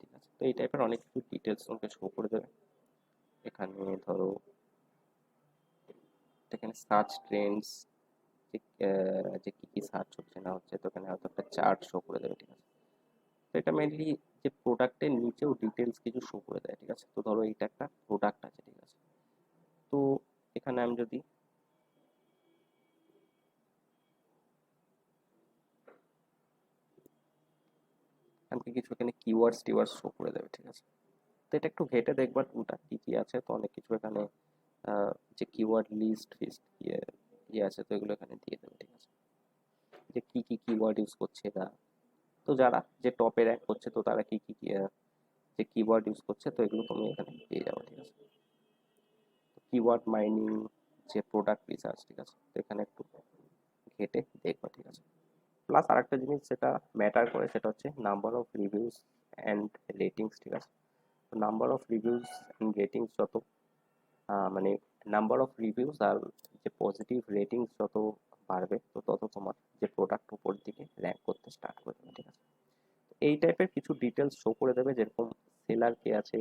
S1: ঠিক আছে। তো এই টাইপের অনেক কিছু ডিটেলস তোমাকে শো করে দেবে। এখানে ধরো এখানে সার্চ ট্রেন্ডস, যে যে কি কি সার্চ হচ্ছে না হচ্ছে, তো এখানে হয়তো একটা চার্ট শো করে দেবে, ঠিক আছে। তো এটা মেনলি যে প্রোডাক্টের নিচেও ডিটেলস কিছু শো করে দেয়, ঠিক আছে। তো ধরো এইটা একটা প্রোডাক্ট আছে, ঠিক আছে। তো এখানে আমি যদি আমাকে কিছু এখানে কিওয়ার্ডস টিওয়ার্ডস শো করে দেবে, ঠিক আছে। তো এটা একটু ঘেটে দেখবার কোনটা কি কি আছে, তো অনেক কিছু এখানে যে কিওয়ার্ড লিস্ট ফিস্ট ইয়ে আছে, তো এগুলো এখানে দিয়ে দেবে, ঠিক আছে। যে কি কি কিওয়ার্ড ইউজ করছে এরা, তো যারা যে টপে র্যাঙ্ক করছে, তো তারা কি কি যে কিওয়ার্ড ইউজ করছে, তো এগুলো তুমি এখানে পেয়ে যাবে, ঠিক আছে। কিওয়ার্ড মাইনিং, যে প্রোডাক্ট রিসার্চ, ঠিক আছে, তো এখানে একটু ঘেটে দেখবা, ঠিক আছে। প্লাস আরেকটা জিনিস যেটা ম্যাটার করে, সেটা হচ্ছে number of reviews and ratings, ঠিক আছে। Number of reviews and ratings যত মানে নাম্বার অফ রিভিউস আর যে পজিটিভ রেটিংস যত বাড়বে, তো তত তোমার যে প্রোডাক্ট উপর দিকে র্যাঙ্ক করতে স্টার্ট করে দেবে, ঠিক আছে। এই টাইপের কিছু ডিটেলস শো করে দেবে, যেরকম সেলার কে আছে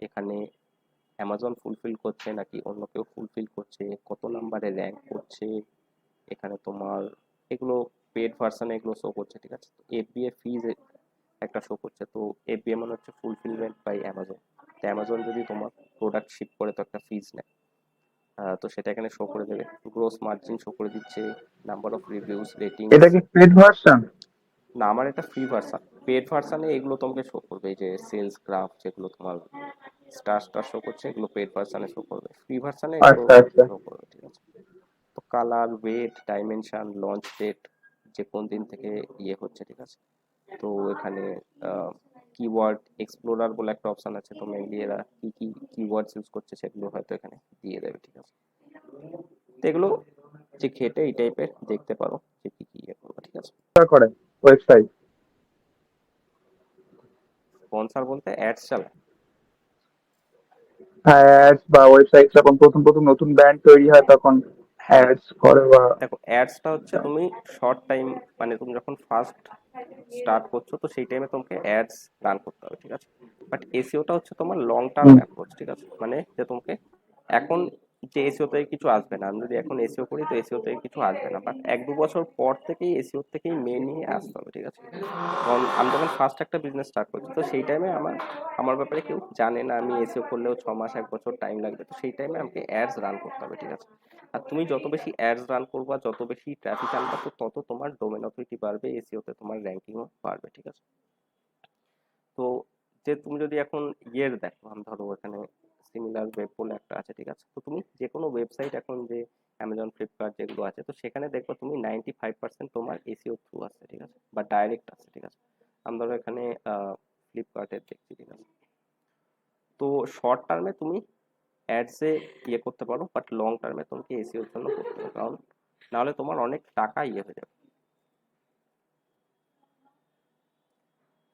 S1: এখানে, অ্যামাজন ফুলফিল করছে নাকি অন্য কেউ ফুলফিল করছে, কত নাম্বারে র্যাঙ্ক করছে, এখানে তোমার এগুলো পেড ভার্সনে এগুলো শো করছে, ঠিক আছে। এফবিএ ফিজ একটা শো করছে, তো এফবিএ মানে হচ্ছে ফুলফিলমেন্ট বাই অ্যামাজন। তো অ্যামাজন যদি তোমার প্রোডাক্ট শিপ করে, তো একটা ফিজ নেয়, তো সেটা এখানে শো করে দেবে। গ্রোস মার্জিন শো করে দিচ্ছে, নাম্বার অফ রিভিউস, রেটিংস।
S2: এটা কি পেড ভার্সন?
S1: না, আমার এটা ফ্রি ভার্সন। পেড ভার্সনে এগুলো তোমাকে শো করবে, এই যে সেলস গ্রাফ যেগুলো তোমার স্টার স্টার শো করছে, এগুলো পেড ভার্সনে শো করবে, ফ্রি ভার্সনে এগুলো
S2: আচ্ছা আচ্ছা।
S1: শো করবে, ঠিক আছে। তো colour, weight, dimension, launch date, যে কোন দিন থেকে ইয়ে হচ্ছে, ঠিক আছে। তো এখানে কিওয়ার্ড এক্সপ্লোরার বলে একটা অপশন আছে, তো মেনলি এরা কি কি কিওয়ার্ডস ইউজ করছে সেগুলো হয়তো এখানে দিয়ে দেবে, ঠিক আছে। তো এগুলো যে ঘেটে এই টাইপের দেখতে পারো যে কি কি ইয়ে করবে, ঠিক আছে।
S2: করে ওয়েবসাইট।
S1: স্পন্সর বলতে অ্যাডস চালায়।
S2: অ্যাডস বা ওয়েবসাইট যখন প্রথম প্রথম নতুন ব্র্যান্ড তৈরি হয় তখন
S1: হ্যাঁ,
S2: অ্যাডস করে বা
S1: দেখো অ্যাডসটা হচ্ছে তুমি শর্ট টাইম, মানে তুমি যখন ফার্স্ট স্টার্ট করছো, তো সেই টাইমে তোমাকে অ্যাডস রান করতে হবে, ঠিক আছে। বাট এসইওটা হচ্ছে তোমার লং টার্ম
S2: হুম,
S1: অ্যাপ্রোচ, ঠিক আছে। মানে যে তোমাকে এখন যে এসইও থেকে কিছু আসবে না, আমি যদি এখন এসইও করি, তো এসইও থেকে কিছু আসবে না, বাট 1-2 বছর পর থেকেই এসইও থেকেই মেন নিয়ে আসতে হবে, ঠিক আছে। কারণ আমি যখন ফার্স্ট একটা বিজনেস স্টার্ট করছি, তো সেই টাইমে আমার আমার ব্যাপারে কেউ জানে না, আমি এসইও করলেও 6 মাস 1 বছর টাইম লাগবে, তো সেই টাইমে আমাকে অ্যাডস রান করতে হবে, ঠিক আছে। আর তুমি যত বেশি অ্যাডস রান করবা, যত বেশি ট্রাফিক আনবা, তো তত তোমার ডোমেন অথরিটি বাড়বে, এসইও তে তোমার র্যাঙ্কিংও বাড়বে, ঠিক আছে। তো যে তুমি যদি এখন ইয়ের দেখো, আমি ধরো এখানে সিমিলার ওয়েব বলে একটা আছে, ঠিক আছে। তো তুমি যে কোনো ওয়েবসাইট এখন যে অ্যামাজন, ফ্লিপকার্ট যেগুলো আছে, তো সেখানে দেখো তুমি 95% তোমার এসইও থ্রু আছে, ঠিক আছে, বা ডাইরেক্ট আছে, ঠিক আছে। আমি ধরো এখানে ফ্লিপকার্টের দেখছি, ঠিক আছে। তো শর্ট টার্মে তুমি অ্যাডসে ইয়ে করতে পারো, বাট লং টার্মে তোমাকে এসইওর জন্য করতে হবে, কারণ নাহলে তোমার অনেক টাকা ইয়ে হয়ে যাবে।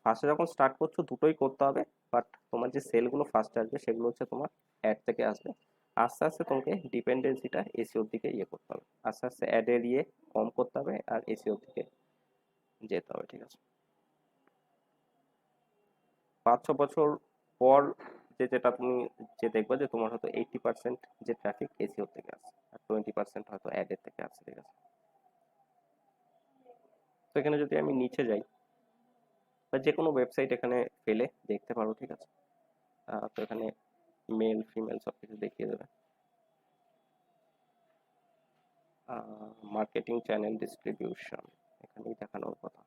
S1: ফার্স্টে যখন স্টার্ট করছো দুটোই করতে হবে, বাট তোমার যে সেলগুলো ফার্স্টে আসবে সেগুলো হচ্ছে তোমার অ্যাড থেকে আসবে। আস্তে আস্তে তোমাকে ডিপেন্ডেন্সিটা এসইওর দিকে ইয়ে করতে হবে, আস্তে আস্তে অ্যাডের ইয়ে কম করতে হবে আর এসইওর দিকে যেতে হবে, ঠিক আছে। 5-6 বছর পর যেটা তুমি যে দেখবে যে তোমার হয়তো 80% যে ট্রাফিক এসইও থেকে আসছে, আর 20% হয়তো অ্যাডের থেকে আসছে, ঠিক আছে। তো এখানে যদি আমি নিচে যাই, তো বা যে কোনো ওয়েবসাইট এখানে পেলে দেখতে পারো, ঠিক আছে। তো এখানে মেল ফিমেল সব কিছু দেখিয়ে দেবে। মার্কেটিং চ্যানেল ডিস্ট্রিবিউশন এখানেই দেখানোর কথা।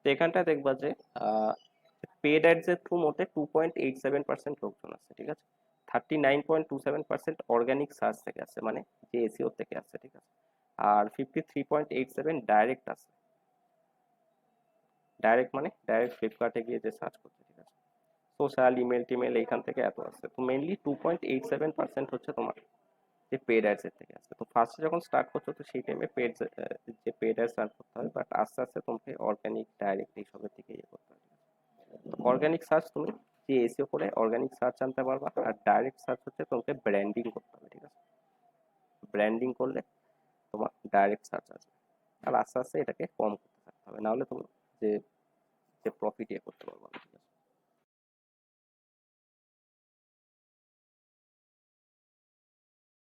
S1: তো এখানটায় দেখবা যে পেড অ্যাডস এর থ্রু মতে 2.87% লোকজন আছে, ঠিক আছে। 39.27% অর্গানিক সার্চ থেকে আসছে, মানে যে এসিও থেকে আসছে, ঠিক আছে। আর 53.87 ডাইরেক্ট আছে। ডাইরেক্ট মানে ডাইরেক্ট ফ্লিপকার্টে গিয়ে যে সার্চ করছে, ঠিক আছে। সোশ্যাল ইমেল টিমেল এইখান থেকে এত আসছে। তো মেনলি 2.87% হচ্ছে তোমার যে পেড অ্যাডস এর থেকে আসছে। তো ফার্স্টে যখন স্টার্ট করছো তো সেই টাইমে যে পেড অ্যাডস রান করতে হবে, বাট আস্তে আস্তে তোমাকে অর্গানিক ডাইরেক্ট এইসবের দিকে ইয়ে করতে হবে। অর্গানিক সার্চ তুমি যে এসিও করে অর্গানিক সার্চ আনতে পারবা, আর ডাইরেক্ট সার্চ হচ্ছে তোমাকে ব্র্যান্ডিং করতে হবে, ঠিক আছে। ব্র্যান্ডিং করলে তোমার ডাইরেক্ট সার্চ আসবে। আর আস্তে আস্তে এটাকে কম করতে থাকতে হবে, নাহলে তুমি যে যে প্রফিট ইয়ে করতে পারবো না।